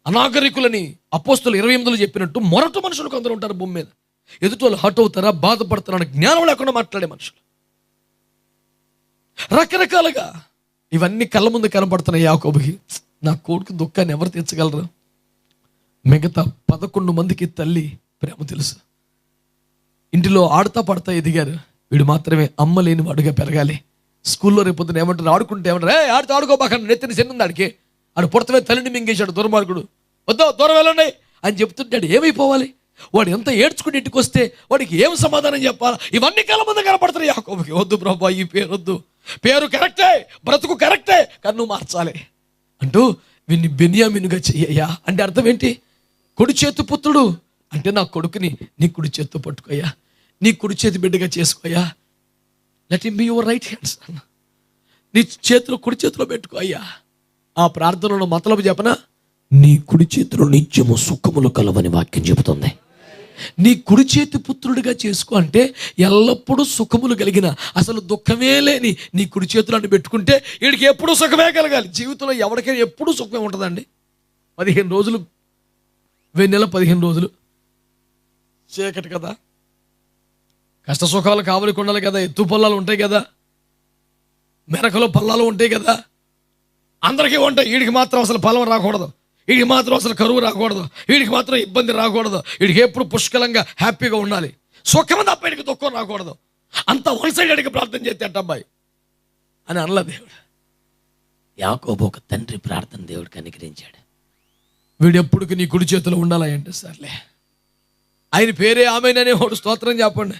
అనాగరికులని అపోస్తులు 28 చెప్పినట్టు మొరటు మనుషులు కొందరు ఉంటారు భూమి మీద. ఎదుటి వాళ్ళు హర్ట్ అవుతారా, బాధపడతారా అని జ్ఞానం లేకుండా మాట్లాడే మనుషులు రకరకాలుగా. ఇవన్నీ కళ్ళ ముందు కనపడుతున్నాయి యాకోబుకి. నా కొడుకు దుఃఖాన్ని ఎవరు తీర్చగలరు? మిగతా 11 మందికి తల్లి ప్రేమ తెలుసు. ఇంటిలో ఆడుతా పడతా ఎదిగారు. వీడు మాత్రమే అమ్మ లేని వాడుగా పెరగాలి. స్కూల్లో రేపొద్దున ఏమంటారు, ఆడుకుంటే ఏమంటారు, ఆడితే ఆడుకోబాక, నెత్తిని సెన్నుంది ఆడికి, ఆడు పుడతమే తల్లిని మింగేశాడు దుర్మార్గుడు, వద్దో దూరం వెళ్ళండి అని చెప్తుంటాడు. ఏమైపోవాలి? వాడు ఎంత ఏడ్చుకుని ఇంటికి వస్తే వాడికి ఏం సమాధానం చెప్పాలా? ఇవన్నీ కళ్ళ ముందు కనపడుతున్నాయి యాకోబుకి. వద్దు ప్రభా, ఈ పేరు వద్దు, పేరు కరెక్టే, బ్రతుకు కరెక్టే, కన్ను మార్చాలి అంటూ వీన్ని బెన్యామీనుగా చెయ్యయ్యా అంటే అర్థం ఏంటి? కుడి చేతు పుత్రుడు అంటే నా కొడుకుని నీ కుడి చేత్తో పట్టుకోయ్యా, నీ కుడి చేతి బిడ్డగా చేసుకోయ్యా. Let him be your right hands. నీ చేతిలో కుడి చేతిలో పెట్టుకో అయ్యా. ఆ ప్రార్థనలో మతలబు చెప్పనా? నీ కుడి చేతిలో నిత్యము సుఖములు కలవని వాక్యం చెబుతుంది. నీ కుడి చేతి పుత్రుడిగా చేసుకో అంటే ఎల్లప్పుడూ సుఖములు కలిగిన, అసలు దుఃఖమే లేని నీ కుడి చేతులను పెట్టుకుంటే వీడికి ఎప్పుడూ సుఖమే కలగాలి. జీవితంలో ఎవరికైనా ఎప్పుడూ సుఖమే ఉంటుందండి. 15 రోజులు వెన్నెల, 15 రోజులు చీకటి కదా, కష్ట సుఖాలు కావలి కొండలు కదా, ఎత్తు పొలాలు ఉంటాయి కదా, మెరకలు పల్లాలు ఉంటాయి కదా, అందరికీ ఉంటాయి. వీడికి మాత్రం అసలు ఫలం రాకూడదు, వీడికి మాత్రం అసలు కరువు రాకూడదు, వీడికి మాత్రం ఇబ్బంది రాకూడదు, వీడికి ఎప్పుడు పుష్కలంగా హ్యాపీగా ఉండాలి, సుఖం తప్ప వీడికి దుఃఖం రాకూడదు. అంత వన్ సైడెడ్గా ప్రార్థన చేస్తే అబ్బాయి అని అనలా దేవుడు. యాకోబు ఒక తండ్రి ప్రార్థన దేవుడు కనికరించాడు. వీడు ఎప్పుడుకి నీ కుడి చేతిలో ఉండాలి అంటే సర్లే, ఆయన పేరే ఆమెననే వాడు. స్తోత్రం చెప్పండి.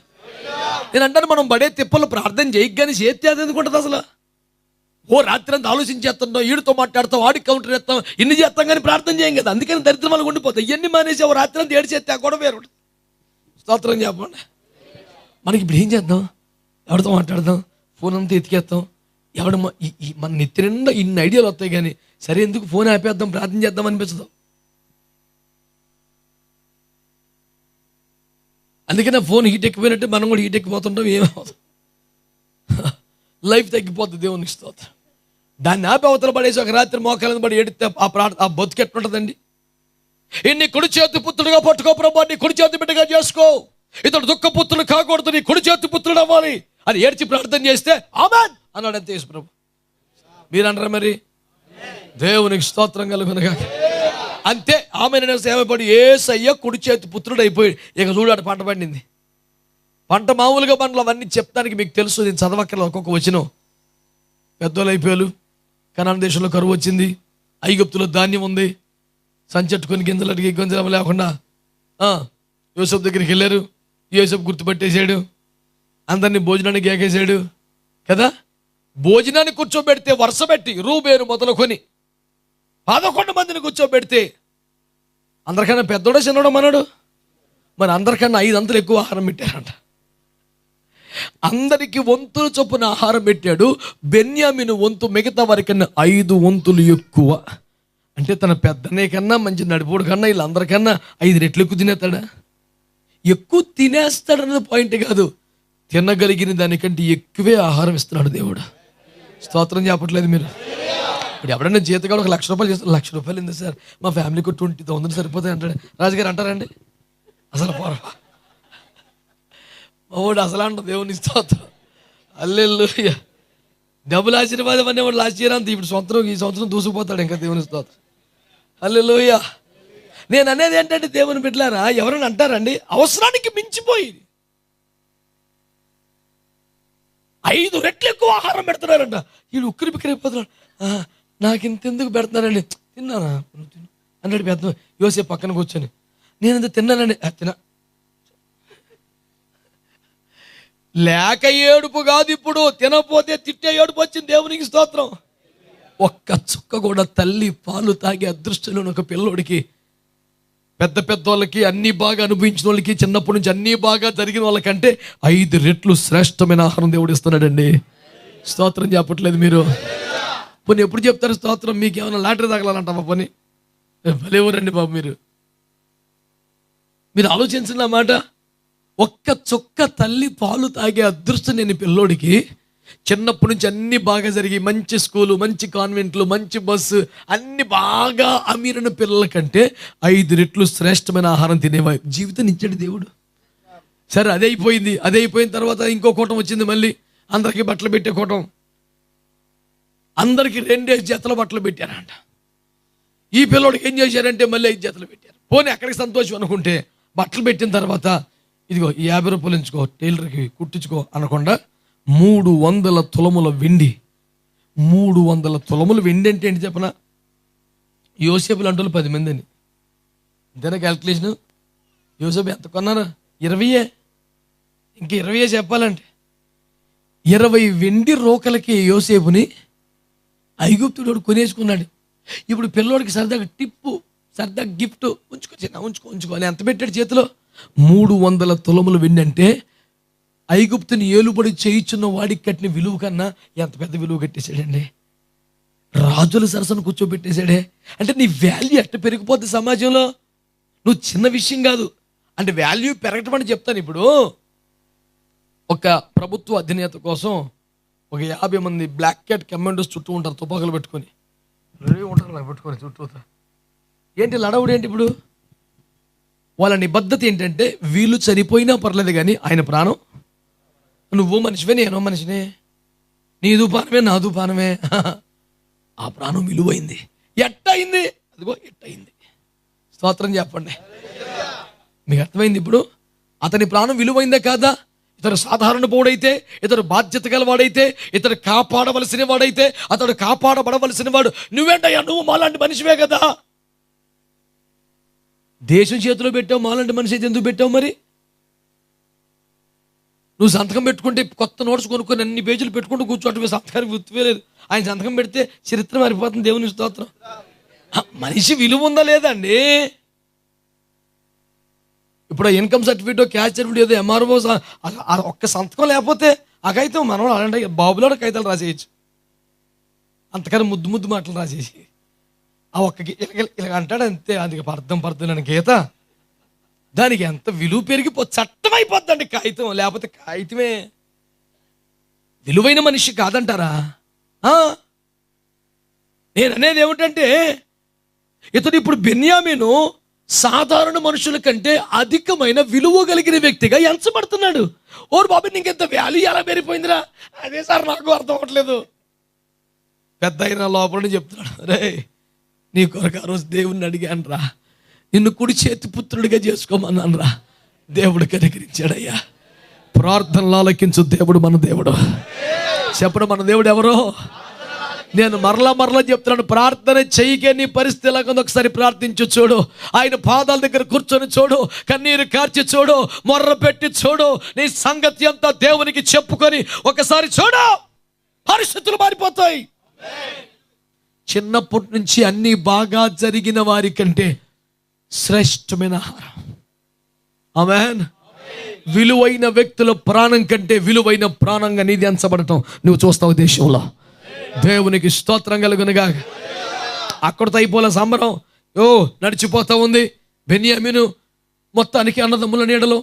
నేను అంటాను, మనం పడే తిప్పలు ప్రార్థన చేయగానే చేస్తే అది ఎందుకుంటుంది అసలు? ఓ రాత్రి అంతా ఆలోచించేస్తున్నాం, వీడితో మాట్లాడతాం, వాడికి కౌంటర్ చేస్తాం, ఇన్ని చేస్తాం కానీ ప్రార్థన చేయం కదా. అందుకని దరిద్రం వల్ల ఉండిపోతాయి. ఇవన్నీ మానేసి ఓ రాత్రి అంతా ఏడు చేస్తే కూడా వేరు. స్తోత్రం చెప్పండి. మనకి ఇప్పుడు ఏం చేద్దాం? ఎవరితో మాట్లాడదాం? ఫోన్ అంతా ఎతికేస్తాం. ఎవడు మన నెత్తి నిండా ఇన్ని ఐడియాలు వస్తాయి కానీ సరే ఎందుకు ఫోన్ ఆపేద్దాం, ప్రార్థన చేద్దాం అనిపించదు. అందుకనే ఫోన్ హీట్ ఎక్కిపోయినట్టు మనం కూడా హీట్ ఎక్కిపోతుంటాం. ఏమవుతుంది? లైఫ్ తగ్గిపోతుంది. దేవునికి స్తోత్రం. దాన్ని ఆపి అవతల పడేసి ఒక రాత్రి మోకాలను పడి ఎడితే ఆ బతుకు ఎట్లుంటుందండి? నీ కుడి చేతి పుత్రుడుగా పట్టుకో ప్రభా, నీ కుడి చేతి బిడ్డగా చేసుకో, ఇతడు దుఃఖ పుత్రుడు కాకూడదు, నీ కుడి చేతి పుత్రుడు అవ్వాలి అని ఏడ్చి ప్రార్థన చేస్తే ఆమేన్ అన్నాడు అంతే యేసు ప్రభు. మీరు అనరా మరి? దేవునికి స్తోత్రం కలుగునుగా. అంతే ఆమె సేవపడి యేసయ్య కుడి చేతి పుత్రుడు అయిపోయి ఇక చూడాడు పంట పండింది. పంట మామూలుగా పంటలు అవన్నీ చెప్తానికి మీకు తెలుసు, నేను చదవక్కర్లేదు. ఒక్కొక్క వచనం. పెద్దోళ్ళు అయిపోయారు, కనాన్ దేశంలో కరువు వచ్చింది, ఐగుప్తులో ధాన్యం ఉంది, సంచెట్టుకొని గింజలు అడిగి గింజలు లేకుండా యోసేపు దగ్గరికి వెళ్ళారు. యోసేపు గుర్తుపట్టేశాడు, అందరినీ భోజనానికి ఏకేశాడు కదా. భోజనాన్ని కూర్చోబెడితే వరుస పెట్టి రూబేను మొదలుకొని 11 మందిని కూర్చోబెడితే అందరికన్నా పెద్దోడే చిన్నోడు మనడు, మరి అందరికన్నా 5 అంతలు ఎక్కువ ఆహారం పెట్టారంట. అందరికి వంతులు చొప్పున ఆహారం పెట్టాడు. బెన్యామీను వంతు మిగతా వారికన్నా 5 వంతులు ఎక్కువ. అంటే తన పెద్దనే కన్నా మంచి నడిపోడు కన్నా వీళ్ళందరికన్నా 5 రెట్లు ఎక్కువ తినేస్తాడా? ఎక్కువ తినేస్తాడన్నది పాయింట్ కాదు, తినగలిగిన దానికంటే ఎక్కువే ఆహారం ఇస్తున్నాడు దేవుడు. స్తోత్రం చెప్పట్లేదు మీరు? ఇప్పుడు ఎవడన్నా జీతగాడు ఒక ₹1,00,000 చేస్తాడు, ₹1,00,000 ఉంది సార్, మా ఫ్యామిలీకి 20,000 సరిపోతాయి అంటాడు. రాజుగారు అంటారండి? అసలు మావాడు అసలు అంట దేవుని స్తోత్రం. హల్లెలూయా. డబుల్ ఆశీర్వాదం అనేవాడు లాస్ట్ ఇయర్ అంత, ఇప్పుడు ఈ సంవత్సరం దూసుకుపోతాడు ఇంకా. దేవుని స్తోత్రం. హల్లెలూయా. నేను అనేది ఏంటంటే దేవుని బిడ్డలారా, ఎవరైనా అంటారండి అవసరానికి మించిపోయి 5 రెట్లు ఎక్కువ ఆహారం పెడుతున్నారంట. వీడు ఉక్కిరి బిక్కిరి అయిపోతున్నాడు. నాకు ఇంతెందుకు పెడుతున్నారండి? తిన్నానా అన్నాడు పెద్ద యోసేపు పక్కన కూర్చొని. నేను ఇంత తిన్నానండి. తిన్నా లేక ఏడుపు కాదు, ఇప్పుడు తినపోతే తిట్టే ఏడుపు వచ్చింది. దేవునికి స్తోత్రం. ఒక్క చుక్క కూడా తల్లి పాలు తాగే అదృష్టంలోని ఒక పిల్లోడికి, పెద్ద వాళ్ళకి, అన్ని బాగా అనుభవించిన వాళ్ళకి, చిన్నప్పటి నుంచి అన్ని బాగా జరిగిన వాళ్ళకంటే 5 రెట్లు శ్రేష్టమైన ఆహారం దేవుడు ఇస్తున్నాడండి. స్తోత్రం చెప్పట్లేదు మీరు? పోనీ ఎప్పుడు చెప్తారు స్తోత్రం? మీకు ఏమైనా లాటరీ తగలాలంటావా? పోనీ భలేవరండి బాబు మీరు ఆలోచించిన మాట. ఒక్క చుక్క తల్లి పాలు తాగే అదృష్టం నేను పిల్లోడికి, చిన్నప్పటి నుంచి అన్ని బాగా జరిగి మంచి స్కూలు, మంచి కాన్వెంట్లు, మంచి బస్సు, అన్ని బాగా అమీరైన పిల్లల కంటే 5 రెట్లు శ్రేష్టమైన ఆహారం తినేవా జీవితం ఇచ్చాడు దేవుడు. సరే అదే అయిపోయింది. అదే అయిపోయిన తర్వాత ఇంకో కూటం వచ్చింది. మళ్ళీ అందరికీ బట్టలు పెట్టే కూటం. అందరికీ 2 జతల బట్టలు పెట్టారంట. ఈ పిల్లోడికి ఏం చేశారంటే మళ్ళీ 5 జతలు పెట్టారు. పోనీ అక్కడికి సంతోషం అనుకుంటే, బట్టలు పెట్టిన తర్వాత ఇదిగో ₹50 ఉంచుకో, టైలర్కి కుట్టించుకో అనకుండా 300 తులముల వెండి. 300 తులముల వెండి అంటే ఏంటి చెప్పనా? యోసేపులు అంటే 10 మంది అని అంతేనా క్యాల్కులేషన్? యోసేపు ఎంత కొన్నారు? 20. ఇంక 20 చెప్పాలంటే 20 వెండి రోకలకి యోసేపుని ఐగుప్తుడు కొనేసుకున్నాడు. ఇప్పుడు పిల్లోడికి సరదాగా టిప్పు, సరదాగా గిఫ్ట్, ఉంచుకో అని ఎంత పెట్టాడు చేతిలో? 300 తులములు వెండి. అంటే ఐగుప్తుని ఏలుబడి చేయించున్న వాడికి కట్టిన విలువ కన్నా ఎంత పెద్ద విలువ కట్టేశాడండి. రాజుల సరసను కూర్చోబెట్టేశాడే. అంటే నీ వాల్యూ ఎట్ట పెరిగిపోద్ది సమాజంలో? నువ్వు చిన్న విషయం కాదు. అంటే వాల్యూ పెరగటం అని చెప్తాను. ఇప్పుడు ఒక ప్రభుత్వ అధినేత కోసం ఒక 50 మంది బ్లాక్ క్యాట్ కమాండోస్ చుట్టూ ఉంటారు, తుపాకులు పెట్టుకొని పెట్టుకొని చుట్టూ. ఏంటి లడవుడు ఏంటి? ఇప్పుడు వాళ్ళ నిబద్ధత ఏంటంటే వీళ్ళు చనిపోయినా పర్లేదు కానీ ఆయన ప్రాణం, నువ్వు మనిషివే నేను మనిషినే, నీ దుపానమే నా దుపానమే. ఆ ప్రాణం విలువైంది. ఎట్టయింది? అదిగో ఎట్టయింది. స్తోత్రం చెప్పండి. మీకు అర్థమైంది ఇప్పుడు? అతని ప్రాణం విలువైందే కాదా? ఇతడు సాధారణ పౌడైతే, ఇతడు బాధ్యత గలవాడైతే, ఇతడు కాపాడవలసిన వాడైతే, అతడు కాపాడబడవలసిన వాడు. నువ్వేంటయ్యా? నువ్వు మాలాంటి మనిషివే కదా. దేశం చేతిలో పెట్టావు, మాలాంటి మనిషి అయితే ఎందుకు పెట్టావు? మరి నువ్వు సంతకం పెట్టుకుంటే కొత్త నోట్స్ కొనుక్కొని అన్ని పేజీలు పెట్టుకుంటూ కూర్చోటమే, సంతకానికి గుర్తులేదు. ఆయన సంతకం పెడితే చరిత్ర మారిపోతుంది. దేవుని స్తోత్రం. మనిషి విలువ ఉందా లేదండి? ఇప్పుడు ఇన్కమ్ సర్టిఫికేట్, క్యాష్ సర్టిఫికేట్, ఏదో ఎంఆర్ఓ ఒక్క సంతకం లేకపోతే ఆ కాగితం మనం అలాంటి బాబులో కాగితాలు రాసేయచ్చు. అంతకన్నా ముద్దు మాటలు రాసేసి ఆ ఒక్క ఇలా అంటాడు అంతే. అది అర్థం అని గీత, దానికి ఎంత విలువ చట్టం అయిపోద్దండి కాగితం. లేకపోతే కాగితమే. విలువైన మనిషి కాదంటారా? నేను అనేది ఏమిటంటే, ఇతడు ఇప్పుడు బెన్యామీను సాధారణ మనుషుల కంటే అధికమైన విలువ కలిగిన వ్యక్తిగా ఎంచబడుతున్నాడు. ఓరు బాబు, నీకెంత వాల్యూ ఎలా పెరిగిపోయిందిరా? అదే సార్ నాకు అర్థం అవ్వట్లేదు. పెద్ద అయిన లోపల చెప్తున్నాడు, రే నీ కొరకు ఆ రోజు దేవుణ్ణి అడిగాను రా, నిన్ను కుడి చేతి పుత్రుడిగా చేసుకోమన్నాను రా, దేవుడు కనికరించాడయ్యా. ప్రార్థనలు ఆలకించు దేవుడు మన దేవుడు. చెప్పడం మన దేవుడు ఎవరో? నేను మరలా చెప్తున్నాను, ప్రార్థన చెయ్యికే నీ పరిస్థితి ఎలాగొందో ఒకసారి ప్రార్థించు చూడు. ఆయన పాదాల దగ్గర కూర్చొని చూడు, కన్నీరు కార్చి చూడు, మొర్ర పెట్టి చూడు, నీ సంగతి అంతా దేవునికి చెప్పుకొని ఒకసారి చూడు, పరిస్థితులు మారిపోతాయి. చిన్నప్పటి నుంచి అన్ని బాగా జరిగిన వారి కంటే శ్రేష్టమైన ఆహారం. ఆమేన్. విలువైన వ్యక్తుల ప్రాణం కంటే విలువైన ప్రాణంగా నీది ఎంచబడటం నువ్వు చూస్తావు దేశంలో. దేవునికి స్తోత్రం కలుగునుగా. అక్కడితో అయిపోలే సంబరం. నడిచిపోతా ఉంది. బెన్యామీను మొత్తానికి అన్నదమ్ముల నీడలో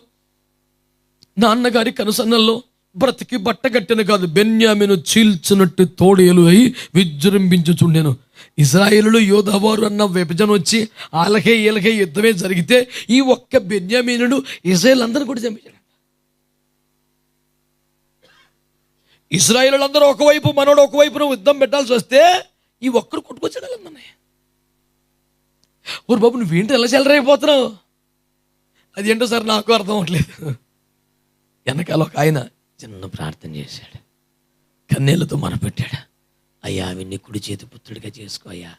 నాన్నగారి కనుసన్నల్లో బ్రతికి బట్టగట్టిన కాదు, బెన్యామీను చీల్చినట్టు తోడేలు అయి విజృంభించుచుండెను. ఇశ్రాయేలులో యోధావారు అన్న విభజన వచ్చి వాళ్ళకే వీళ్ళకే యుద్ధమే జరిగితే ఈ ఒక్క బెన్యామీనుడు ఇశ్రాయేల్ అందరూ కూడా చంపించాడు. ఇశ్రాయేలులందరూ ఒకవైపు, మనోడు ఒకవైపున యుద్ధం పెట్టాల్సి వస్తే ఈ ఒక్కడు కొట్టుకొచ్చాడు కదన్నయ్య. ఊరు బాబు నువ్వేంటి ఎలా చెలరైపోతున్నావు? అది ఏంటో సార్ నాకు అర్థం అవ్వట్లేదు. వెనకాల ఒక ఆయన చిన్న ప్రార్థన చేశాడు, కన్నీళ్లతో మనపెట్టాడు, అయ్యా విన్ని కుడి చేతి పుత్రుడిగా చేసుకో అయ్యా.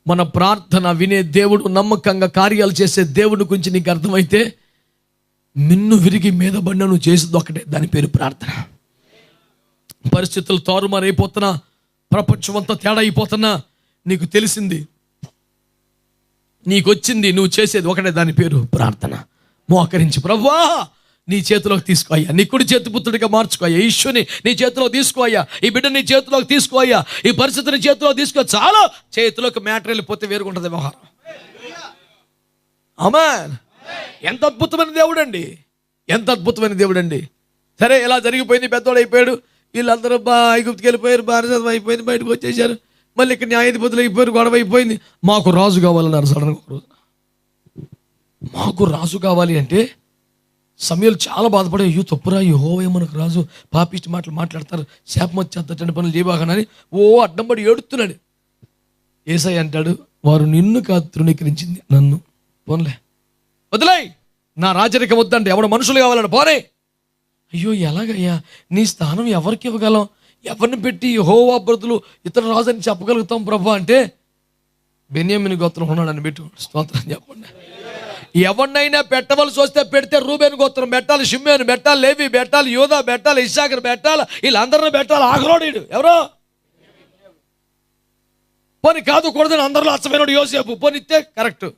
మన ప్రార్థన వినే దేవుడు, నమ్మకంగా కార్యాలు చేసే దేవుడి గురించి నీకు అర్థమైతే మిన్ను విరిగి మీద పడిన నువ్వు చేసేది ఒకటే, దాని పేరు ప్రార్థన. పరిస్థితులు తారుమారైపోతున్నా, ప్రపంచం అంతా తేడా అయిపోతున్నా, నీకు తెలిసింది, నీకు వచ్చింది, నువ్వు చేసేది ఒకటే, దాని పేరు ప్రార్థన. మోకరించి ప్రభువా నీ చేతిలోకి తీసుకో అయ్యా, నీ కుడి చేతి పుత్రుడిగా మార్చుకో అయ్యా, ఈశ్వని నీ చేతిలోకి తీసుకో అయ్యా, ఈ బిడ్డ నీ చేతిలోకి తీసుకో అయ్యా, ఈ పరిస్థితిని చేతిలో తీసుకో. చాలా చేతిలోకి మ్యాటర్ వెళ్ళిపోతే వేరుగుంటుంది వ్యవహారం. ఆమేన్. ఎంత అద్భుతమైన దేవుడు అండి, ఎంత అద్భుతమైన దేవుడు అండి. సరే ఇలా జరిగిపోయింది, పెద్దోడు అయిపోయాడు, వీళ్ళందరూ ఐగుప్తుకి వెళ్ళిపోయారు, బానిసత్వం అయిపోయింది, బయటకు వచ్చేసారు. మళ్ళీ ఇక్కడ న్యాయాధిపతులు అయిపోయారు, గొడవ అయిపోయింది. మాకు రాజు కావాలన్నారు సడన్గా ఒక రోజు. మాకు రాజు కావాలి అంటే సమయాలు చాలా బాధపడే, అయ్యో తప్పురా, యెహోవా మనకు రాజు, పాపిష్టి మాటలు మాట్లాడతారు, శాపం వచ్చేంత పనులు చేయబాకనని ఓ అడ్డం పడి ఏడుస్తున్నాడు. యేసయ్య అంటాడు, వారు నిన్ను కాదు తృణీకరించింది, నన్ను. పోన్లే వదిలేయ్, నా రాజరికం వద్దంటే ఎవడు మనుషులు కావాలని పోనే. అయ్యో ఎలాగయ్యా, నీ స్థానం ఎవరికి ఇవ్వగలం, ఎవరిని పెట్టి యెహోవా బదులు ఇతర రాజు అని చెప్పగలుగుతాం ప్రభు అంటే బెన్యామీను గోత్రం ఉన్నాడని పెట్టు. స్తోత్రం చెప్పండి. ఎవరినైనా పెట్టవలసి వస్తే పెడితే రూబేను గోత్రం పెట్టాలి, షిమ్యోను పెట్టాలి, లేవి పెట్టాలి, యూదా పెట్టాలి, ఇస్సాకరు పెట్టాలి, వీళ్ళందరినీ పెట్టాలి. ఆఖరోడు ఎవరో పోనీ కాదు కూడదని అందరిలో అచ్చమైనడు యోసేపు, పోనీ ఇస్తే కరెక్ట్.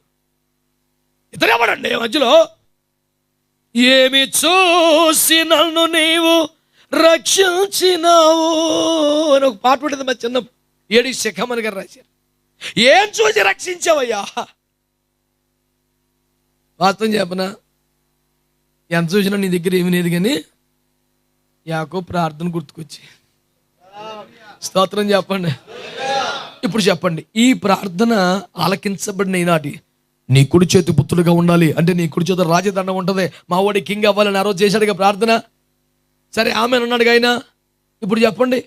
ఇతరేవాడండి మధ్యలో, ఏమి చూసి నన్ను నీవు రక్షించినావు అని ఒక పాట ఉంటుంది, మా చిన్న ఏడి శిఖమని గారు రాశారు. ఏం చూసి రక్షించావయ్యా? వాస్తవం చెప్పనా, ఎంత చూసినా నీ దగ్గర ఏమి లేదు, కానీ యాకో ప్రార్థన గుర్తుకొచ్చి. స్తోత్రం చెప్పండి. ఇప్పుడు చెప్పండి, ఈ ప్రార్థన ఆలకించబడిన ఈనాటి నీ కుడి చేతి పుత్రుడుగా ఉండాలి అంటే నీ కుడి చేతి రాజదండం ఉంటుంది, మా వాడి కింగ్ అవ్వాలని ఆ రోజు చేశాడుగా ప్రార్థన. సరే ఆమె అన్నాడుగా ఆయన. ఇప్పుడు చెప్పండి,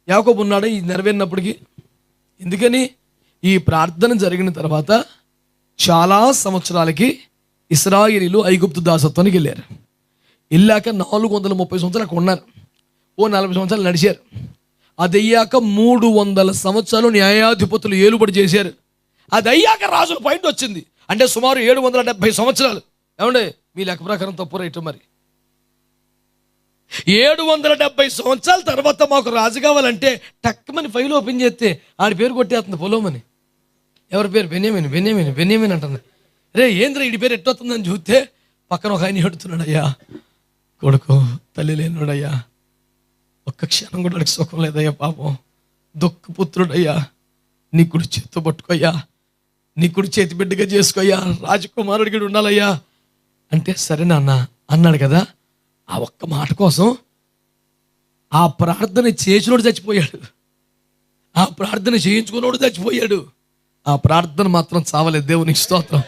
యాకోబు ఉన్నాడు ఈ నెరవేరినప్పటికీ. ఎందుకని? ఈ ప్రార్థన జరిగిన తర్వాత చాలా సంవత్సరాలకి ఇశ్రాయేలీలు ఐగుప్తు దాసత్వానికి వెళ్ళారు. వెళ్ళాక 430 సంవత్సరాలు అక్కడ ఉన్నారు. ఓ 40 సంవత్సరాలు నడిచారు. అది అయ్యాక 300 సంవత్సరాలు న్యాయాధిపతులు ఏలుబడి చేశారు. అది అయ్యాక రాజుల పాయింట్ వచ్చింది, అంటే సుమారు 770 సంవత్సరాలు. ఏమండి మీ లెక్క ప్రకారం తప్పు రైట్? మరి 770 సంవత్సరాల తర్వాత మాకు రాజు కావాలంటే టక్కుమని ఫైల్ ఓపెన్ చేస్తే ఆడి పేరు కొట్టేస్తుంది పొలోమని. ఎవరి పేరు? బెన్యామీన్. బెన్యామీన్ బెన్యామీన్ అంటుంది. రే ఏంద్ర ఈ పేరు ఎట్టొస్తుందని చూస్తే పక్కన ఒక ఆయన ఎడుతున్నాడయ్యా, కొడుకు తల్లి లేనుడయ్యా, ఒక్క క్షణం కూడా వాడికి సుఖం లేదయ్యా, పాపం దుఃఖపుత్రుడయ్యా, నీ కుడి చేతితో పట్టుకోయ్యా, నీ కుడి చేతి బిడ్డగా చేసుకోయ్యా, రాజకుమారుడికి ఉండాలయ్యా అంటే సరే నాన్న అన్నాడు కదా. ఆ ఒక్క మాట కోసం ఆ ప్రార్థన చేసినోడు చచ్చిపోయాడు, ఆ ప్రార్థన చేయించుకున్నోడు చచ్చిపోయాడు, ఆ ప్రార్థన మాత్రం చావలేదు. దేవునికి స్తోత్రం.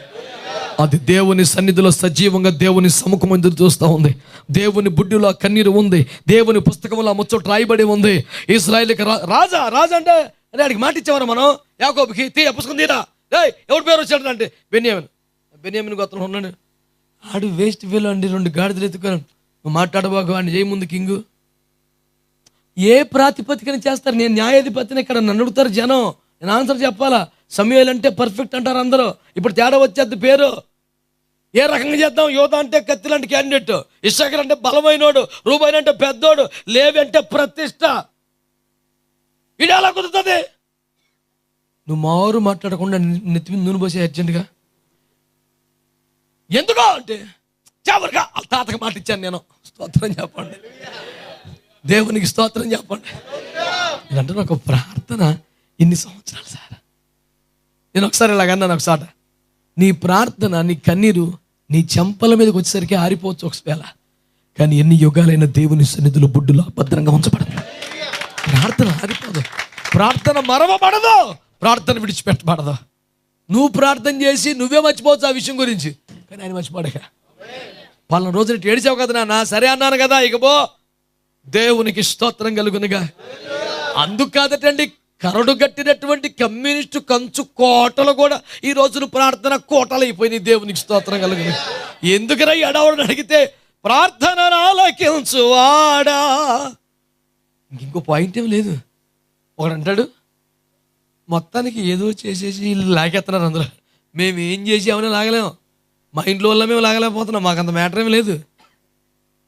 అది దేవుని సన్నిధిలో సజీవంగా దేవుని సముఖం ఎదురు చూస్తూ ఉంది. దేవుని బుడ్డిలో కన్నీరు ఉంది, దేవుని పుస్తకంలో ముచ్చట రాయబడి ఉంది. ఇశ్రాయేలుకి రాజా రాజా అంటే ఆడికి మాట ఇచ్చేవారు మనం. యాకోబుకి పుస్తకం తీరా, ఎవరి పేరు వచ్చాడు అంటే బెన్యామీన్. బెన్యామీన్ గోత్రం ఉన్నాడు. ఆడు వేస్ట్ వేలు అండి, 2 గాడిదలు ఎత్తుకొని మాట్లాడబాకు వాడిని చేయి ముందు కింగు. ఏ ప్రాతిపదికన చేస్తారు? నేను న్యాయాధిపతిని, ఇక్కడ నన్ను అడుగుతారు జనం, నేను ఆన్సర్ చెప్పాలా. సమూయేలు అంటే పర్ఫెక్ట్ అంటారు అందరూ. ఇప్పుడు తేడా వచ్చేది పేరు. ఏ రకంగా చేద్దాం? యోధా అంటే కత్తి లాంటి క్యాండిడేట్, ఇస్సాకర్ అంటే బలమైనోడు, రూబేను అంటే పెద్దోడు, లేవి అంటే ప్రతిష్ట. ఇది ఎలా కుదురుతుంది? నువ్వు మారు మాట్లాడకుండా నెత్తి నూనె పోసే అర్జెంటుగా. ఎందుకో అంటే చివరిగా వాళ్ళ తాతకి మాట ఇచ్చాను నేను. స్తోత్రం చెప్పండి, దేవునికి స్తోత్రం చెప్పండి. ఇదంటే నాకు ప్రార్థన ఇన్ని సంవత్సరాలు సార్. నేను ఒకసారి ఇలాగన్నాను ఒకసారి, నీ ప్రార్థన నీ కన్నీరు నీ చెంపల మీదకి వచ్చేసరికి ఆరిపోవచ్చు ఒకవేళ, కానీ ఎన్ని యుగాలైన దేవుని సన్నిధిలో బుడ్డులో భద్రంగా ఉంచబడదు. ప్రార్థన ఆరిపోదు, ప్రార్థన మరవబడదు, ప్రార్థన విడిచిపెట్టబడదు. నువ్వు ప్రార్థన చేసి నువ్వే మర్చిపోవచ్చు ఆ విషయం గురించి, కానీ ఆయన మర్చిపోడక. పలానా రోజున ఏడిచావు కదా నాన్న, సరే అన్నాను కదా, ఇకపో. దేవునికి స్తోత్రం కలుగునుగా. అందుకు కాదటండి, కరడు కట్టినటువంటి కమ్యూనిస్టు కంచు కోటలు కూడా ఈ రోజున ప్రార్థన కోటలు అయిపోయినాయి. దేవునికి స్తోత్రం కలుగును. ఎందుకురా ఎడవడని అడిగితే ప్రార్థన ఆలకించువాడా. ఇంకో పాయింట్ ఏం లేదు. ఒకడు అంటాడు, మొత్తానికి ఏదో చేసేసి వీళ్ళు లాగేస్తున్నారు, అందులో మేము ఏం చేసామని లాగలేము, మా ఇంట్లో వల్ల మేము లాగలేకపోతున్నాం, మాకు అంత మ్యాటర్ ఏమి లేదు.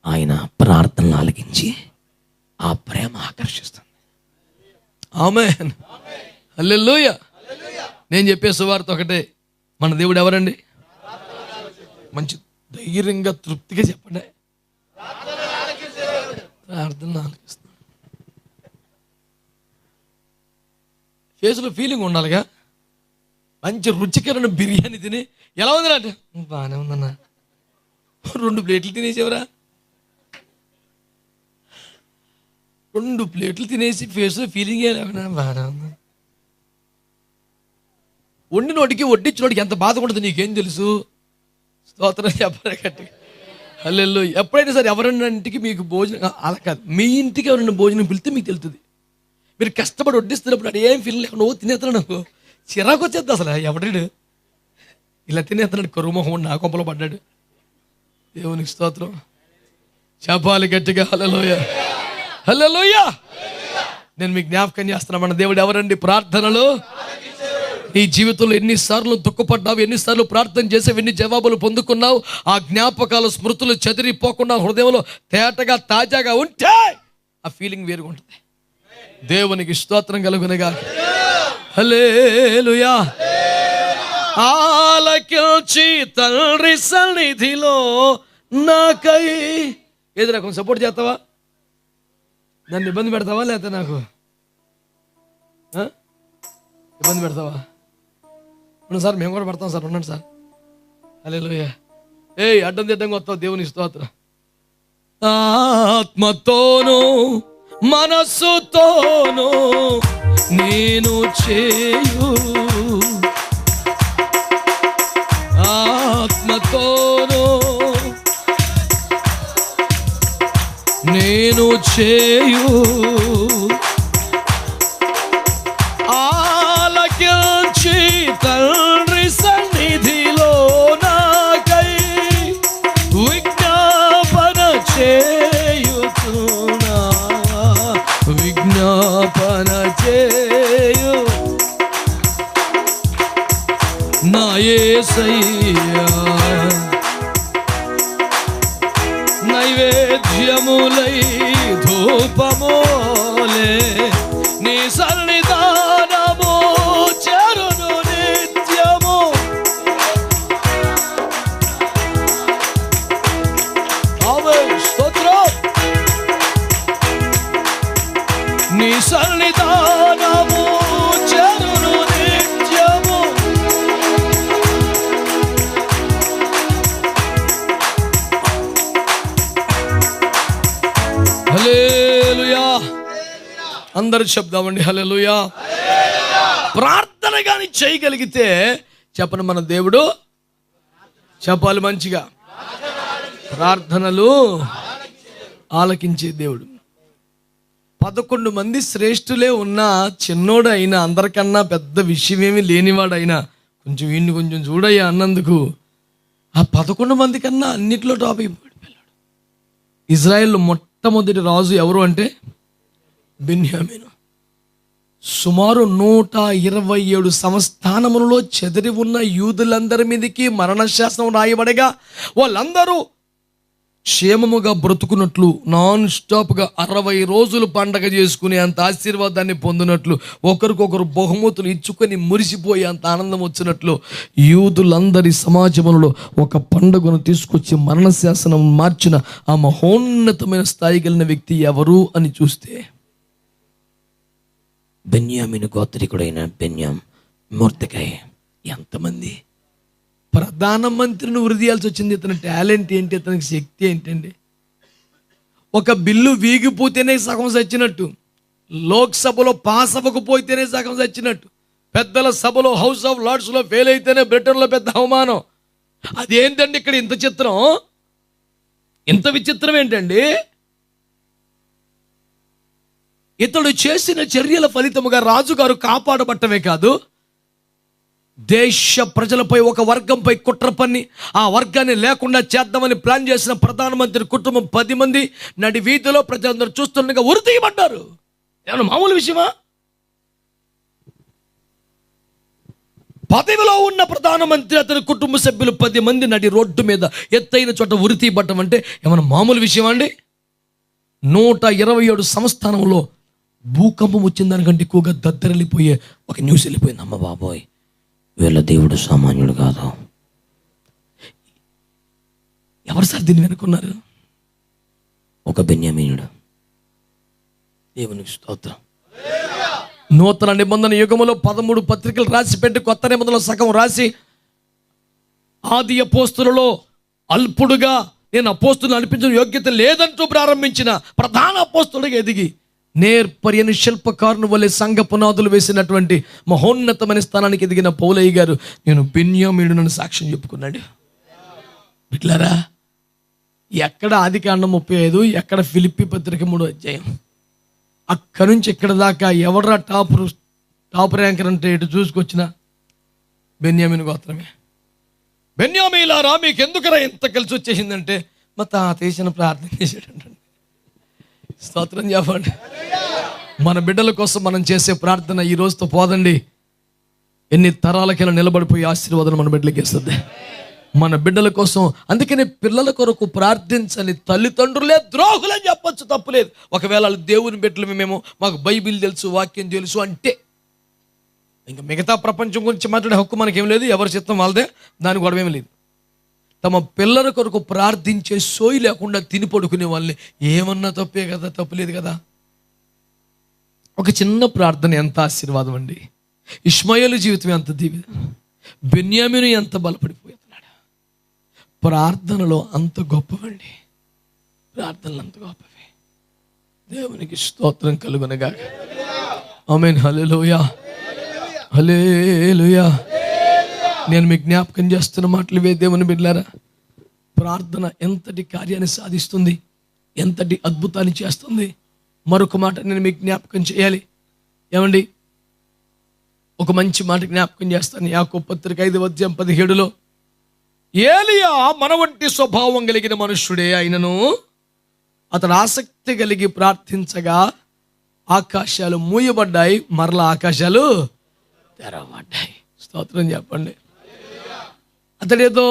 ఆయన ప్రార్థనలు ఆలకించి ఆ ప్రేమ ఆకర్షిస్తుంది. ఆమేన్, హల్లెలూయా. నేను చెప్పే సువార్త ఒకటే, మన దేవుడు ఎవరండి? మంచి ధైర్యంగా తృప్తిగా చెప్పండి, ప్రార్థనలు ఆలకిస్తాం. ఫేస్లో ఫీలింగ్ ఉండాలిగా. మంచి రుచికరమైన బిర్యానీ తిని ఎలా ఉందిరా అంటే బాగానే ఉందన్నా, 2 ప్లేట్లు తినేసేవరా, 2 ప్లేట్లు తినేసి ఫేస్లో ఫీలింగ్ బాగానే ఉంది. వండినోడికి వడ్డించినోడికి ఎంత బాధ ఉంటుంది నీకేం తెలుసు? స్తోత్రం చెప్పరే గట్టి, హల్లెలూయా. ఎప్పుడైనా సరే ఎవరైనా ఇంటికి మీకు భోజనం, అలా కాదు, మీ ఇంటికి ఎవరైనా భోజనం పిలిస్తే మీకు తెలుస్తుంది. మీరు కష్టపడి వడ్డిస్తున్నప్పుడు అది ఏం ఫీల్ లేకుండా తినేస్తున్నాడు నాకు చిరాకు వచ్చేద్ది. అసలు ఎవడాడు ఇలా తినేస్తున్నాడు, కరుమోహం నా కొంపలో పడ్డాడు. దేవునికి స్తోత్రం చెప్పాలి గట్టిగా, హల్లెలూయా, హల్లెలూయా. నేను మీకు జ్ఞాపకం చేస్తున్నా, మన దేవుడు ఎవరండి? ప్రార్థనలు. నీ జీవితంలో ఎన్నిసార్లు దుఃఖపడ్డావు, ఎన్నిసార్లు ప్రార్థన చేసావు, ఎన్ని జవాబులు పొందుకున్నావు. ఆ జ్ఞాపకాలు, స్మృతులు చెదిరిపోకుండా హృదయంలో తేటగా తాజాగా ఉంటే ఆ ఫీలింగ్ వేరుగా ఉంటుంది. దేవునికి స్తోత్రం కలుగునుగా, హల్లెలూయా. ఆలకించి తండ్రి సన్నిధిలో నాకై ఏది నాకు సపోర్ట్ చేస్తావా? నన్ను ఇబ్బంది పెడతావా? లేకపోతే నాకు ఇబ్బంది పెడతావా? ఉండండి సార్, మేము కూడా పడతాం సార్, ఉండండి సార్. హల్లెలూయా. అడ్డం తిడ్డంగా వస్తావు. దేవుని స్తోత్రం. ఆత్మతోను మనస్సుతోను నేను చేయు, ఆత్మతోను నేను చేయు, ఆలకించి తండ్రి సన్నిధిలో నాకై విజ్ఞాపన చేయుతున్నా, విజ్ఞాపన చేయు నా యేసయ్యా. నైవేద్యములై ధూపమోలే నీ సన్నిధానము చేరును నిత్యము. ఆమేన్, స్తోత్రం. నీ సన్నిధానము చేరును నిత్యము. హల్లెలూయా. అందరూ చెప్దామండి, హల్లెలూయా. ప్రార్థన కానీ చేయగలిగితే చెప్పండి, మన దేవుడు చెప్పాలి మంచిగా, ప్రార్థనలు ఆలకించే దేవుడు. 11 మంది శ్రేష్ఠులే ఉన్నా, చిన్నోడు అయినా, అందరికన్నా పెద్ద విషయమేమి లేనివాడైనా కొంచెం వీడిని కొంచెం చూడయ్యా అన్నందుకు ఆ 11 మంది కన్నా అన్నిట్లో టాప్ అయిపోయాడు. ఇజ్రాయెల్లో మొట్టమొదటి రాజు ఎవరు అంటే బెన్యామీను. సుమారు 127 సంస్థానములలో చెదిరి ఉన్న యూదులందరి మీదకి మరణశాసనం రాయబడగా వాళ్ళందరూ క్షేమముగా బ్రతుకున్నట్లు, నాన్ స్టాప్గా 60 రోజులు పండగ చేసుకుని అంత ఆశీర్వాదాన్ని పొందినట్లు, ఒకరికొకరు బహుమతులు ఇచ్చుకొని మురిసిపోయి అంత ఆనందం వచ్చినట్లు యూదులందరి సమాజంలో ఒక పండుగను తీసుకొచ్చి మరణశాసనం మార్చిన ఆ మహోన్నతమైన స్థాయి కలిగిన వ్యక్తి ఎవరు అని చూస్తే బెన్యామీను గోత్రికుడైన బెన్యామ్ మొర్దెకై. ఎంతమంది? ప్రధానమంత్రిని ఉరిదీయాల్సి వచ్చింది. ఇతని టాలెంట్ ఏంటి, ఇతనికి శక్తి ఏంటండి? ఒక బిల్లు వీగిపోతేనే సగం చచ్చినట్టు, లోక్సభలో పాస్ అవ్వకపోతేనే సగం చచ్చినట్టు, పెద్దల సభలో హౌస్ ఆఫ్ లార్డ్స్లో ఫెయిల్ అయితేనే బ్రిటన్లో పెద్ద అవమానం. అదేంటండి ఇక్కడ ఇంత చిత్రం, ఇంత విచిత్రం ఏంటండి? ఇతడు చేసిన చర్యల ఫలితముగా రాజుగారు కాపాడబట్టమే కాదు, దేశ ప్రజలపై ఒక వర్గంపై కుట్ర పన్ని ఆ వర్గాన్ని లేకుండా చేద్దామని ప్లాన్ చేసిన ప్రధానమంత్రి కుటుంబం 10 మంది నడి వీధిలో ప్రజలందరూ చూస్తుండగా ఉరి తీయబడ్డారు. ఏమన్నా మామూలు విషయమా? పదవిలో ఉన్న ప్రధానమంత్రి, అతని కుటుంబ సభ్యులు 10 మంది నడి రోడ్డు మీద ఎత్తైన చోట ఉరి తీయబడ్డం అంటే ఏమన్నా మామూలు విషయమా అండి? 127 సంస్థానంలో భూకంపం వచ్చిన దానికంటే ఎక్కువగా దద్దరిల్లిపోయే ఒక న్యూస్ వెళ్ళిపోయింది. అమ్మ బాబోయ్, వీళ్ళ దేవుడు సామాన్యుడు కాదు. ఎవరు సార్ దీన్ని వెనుకున్నారు? ఒక బెన్యామీనుడు. దేవునికి స్తోత్రం. నూతన నిబంధన యుగములో 13 పత్రికలు రాసి పెట్టి కొత్త నిబంధనలో సగం రాసి ఆది అపోస్తులలో అల్పుడుగా నేను అపోస్తులను అనిపించిన యోగ్యత లేదంటూ ప్రారంభించిన ప్రధాన అపోస్తులుగా ఎదిగి నేర్పర్యని శిల్పకారుని వలె సంఘ పునాదులు వేసినటువంటి మహోన్నతమైన స్థానానికి ఎదిగిన పౌలయ్య గారు నేను బెన్యామీనుడని సాక్ష్యం చెప్పుకున్నాడు. బిడ్డలారా, ఎక్కడ ఆదికాండం 35, ఎక్కడ ఫిలిప్పీ పత్రిక 3వ అధ్యాయం, అక్కడి నుంచి ఇక్కడ దాకా ఎవడరా టాప్ ర్యాంకర్ అంటే ఇటు చూసుకొచ్చిన బెన్యామీను గోత్రమే. బెన్యామీలారా మీకు ఎందుకురా ఎంత కలిసి వచ్చేసిందంటే మా తాత చేసిన ప్రార్థన చేసాడంటే. స్తోత్రం చెప్పండి. మన బిడ్డల కోసం మనం చేసే ప్రార్థన ఈ రోజుతో పోదండి, ఎన్ని తరాలకైనా నిలబడిపోయి ఆశీర్వాదం మన బిడ్డలకి ఇస్తుంది. మన బిడ్డల కోసం అందుకనే పిల్లల కొరకు ప్రార్థించని తల్లిదండ్రులే ద్రోహులని చెప్పొచ్చు, తప్పులేదు. ఒకవేళ దేవుని బిడ్డలు మేము మాకు బైబిల్ తెలుసు, వాక్యం తెలుసు అంటే ఇంకా మిగతా ప్రపంచం గురించి మాట్లాడే హక్కు మనకేం లేదు, ఎవరి చిత్తం వాళ్ళదే, దాని గొడవ ఏమి లేదు. తమ పిల్లల కొరకు ప్రార్థించే సోయి లేకుండా తిని పడుకునే వాళ్ళని ఏమన్నా తప్పే కదా, తప్పులేదు కదా. ఒక చిన్న ప్రార్థన ఎంత ఆశీర్వాదం అండి. ఇష్మాయేలు జీవితం ఎంత దీవెన, బెన్యామీను ఎంత బలపడిపోతున్నాడు. ప్రార్థనలో అంత గొప్పవండి, ప్రార్థనలు అంత గొప్పవి. దేవునికి స్తోత్రం కలుగునగా. ఆమేన్. హల్లెలూయా, హల్లెలూయా. నేను మీకు జ్ఞాపకం చేస్తున్న మాటలు ఇవే. దేవుని బిడ్డలారా, ప్రార్థన ఎంతటి కార్యాన్ని సాధిస్తుంది, ఎంతటి అద్భుతాన్ని చేస్తుంది. మరొక మాట నేను మీకు జ్ఞాపకం చేయాలి. ఏమండి, ఒక మంచి మాట జ్ఞాపకం చేస్తాను. యాకోబు పత్రిక 5వ అధ్యాయం 17లో ఏలియా మన వంటి స్వభావం కలిగిన మనుష్యుడే అయినను అతడు ఆసక్తి కలిగి ప్రార్థించగా ఆకాశాలు మూయబడ్డాయి, మరలా ఆకాశాలు తెరవబడ్డాయి. స్తోత్రం చెప్పండి. అతడేదో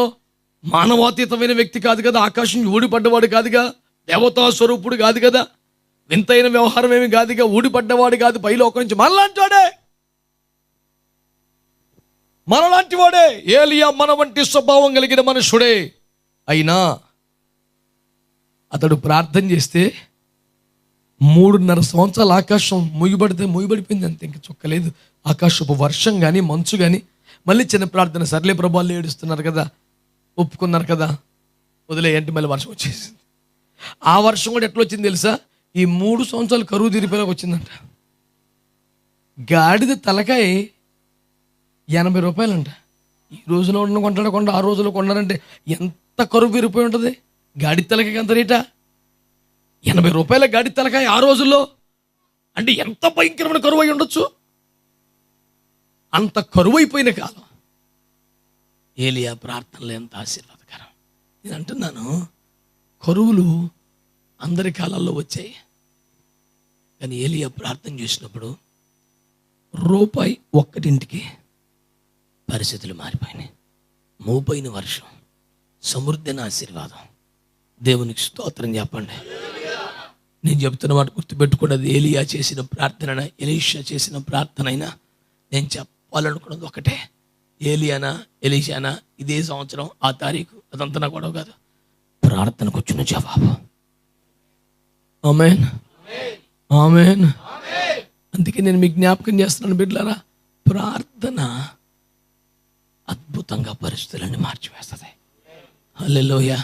మానవాతీతమైన వ్యక్తి కాదు కదా, ఆకాశం ఊడిపడ్డవాడు కాదుగా, దేవతా స్వరూపుడు కాదు కదా, వింతైన వ్యవహారం ఏమి కాదుగా, ఊడిపడ్డవాడు కాదు, పైలోకం నుంచి మనలాంటి వాడే. ఏలియా మన వంటి స్వభావం కలిగిన మనుషుడే అయినా అతడు ప్రార్థన చేస్తే 3.5 సంవత్సరాలు ఆకాశం మూయబడిపోయింది అంతే, ఇంకా చుక్కలేదు. ఆకాశపు వర్షం కానీ మంచు కానీ. మళ్ళీ చిన్న ప్రార్థన, సర్లే ప్రభావాలు ఏడుస్తున్నారు కదా, ఒప్పుకున్నారు కదా, వదిలేయంటే మళ్ళీ వర్షం వచ్చేసింది. ఆ వర్షం కూడా ఎట్లా వచ్చింది తెలుసా? ఈ 3 సంవత్సరాలు కరువు తీరిపోయేలాగా వచ్చిందంట. గాడిద తలకాయ 80 రూపాయలంట. ఈ రోజులో ఉన్న కొంటాడకుండా ఆ రోజులో కొన్నారంటే ఎంత కరువు తీరిపోయి ఉంటుంది. గాడి తలకాయ ఎంత రేటా? 80 రూపాయల గాడి తలకాయ ఆ రోజుల్లో అంటే ఎంత భయంకరమైన కరువు అయి ఉండొచ్చు. అంత కరువైపోయిన కాలం. ఏలియా ప్రార్థనలు ఎంత ఆశీర్వాదకరం. నేను అంటున్నాను, కరువులు అందరి కాలాల్లో వచ్చాయి, కానీ ఏలియా ప్రార్థన చేసినప్పుడు రూపాయి ఒక్కటింటికి పరిస్థితులు మారిపోయినాయి. మోపైన వర్షం, సమృద్ధి ఆశీర్వాదం. దేవునికి స్తోత్రం చెప్పండి. నేను చెప్తున్న మాట గుర్తుపెట్టుకోండి. అది ఏలియా చేసిన ప్రార్థన, ఎలీషా చేసిన ప్రార్థన అయినా నేను చెప్పాలనుకున్నది ఒకటే, ఏలియానా ఎలీషానా ఇదే సంవత్సరం ఆ తారీఖు అదంతా నా గొడవ కాదు, ప్రార్థనకు వచ్చిన జవాబు. ఆమేన్, ఆమేన్. అందుకే నేను మీకు జ్ఞాపకం చేస్తున్నాను బిడ్డలారా, ప్రార్థన అద్భుతంగా పరిస్థితులన్నీ మార్చివేస్తుంది. హల్లెలూయా.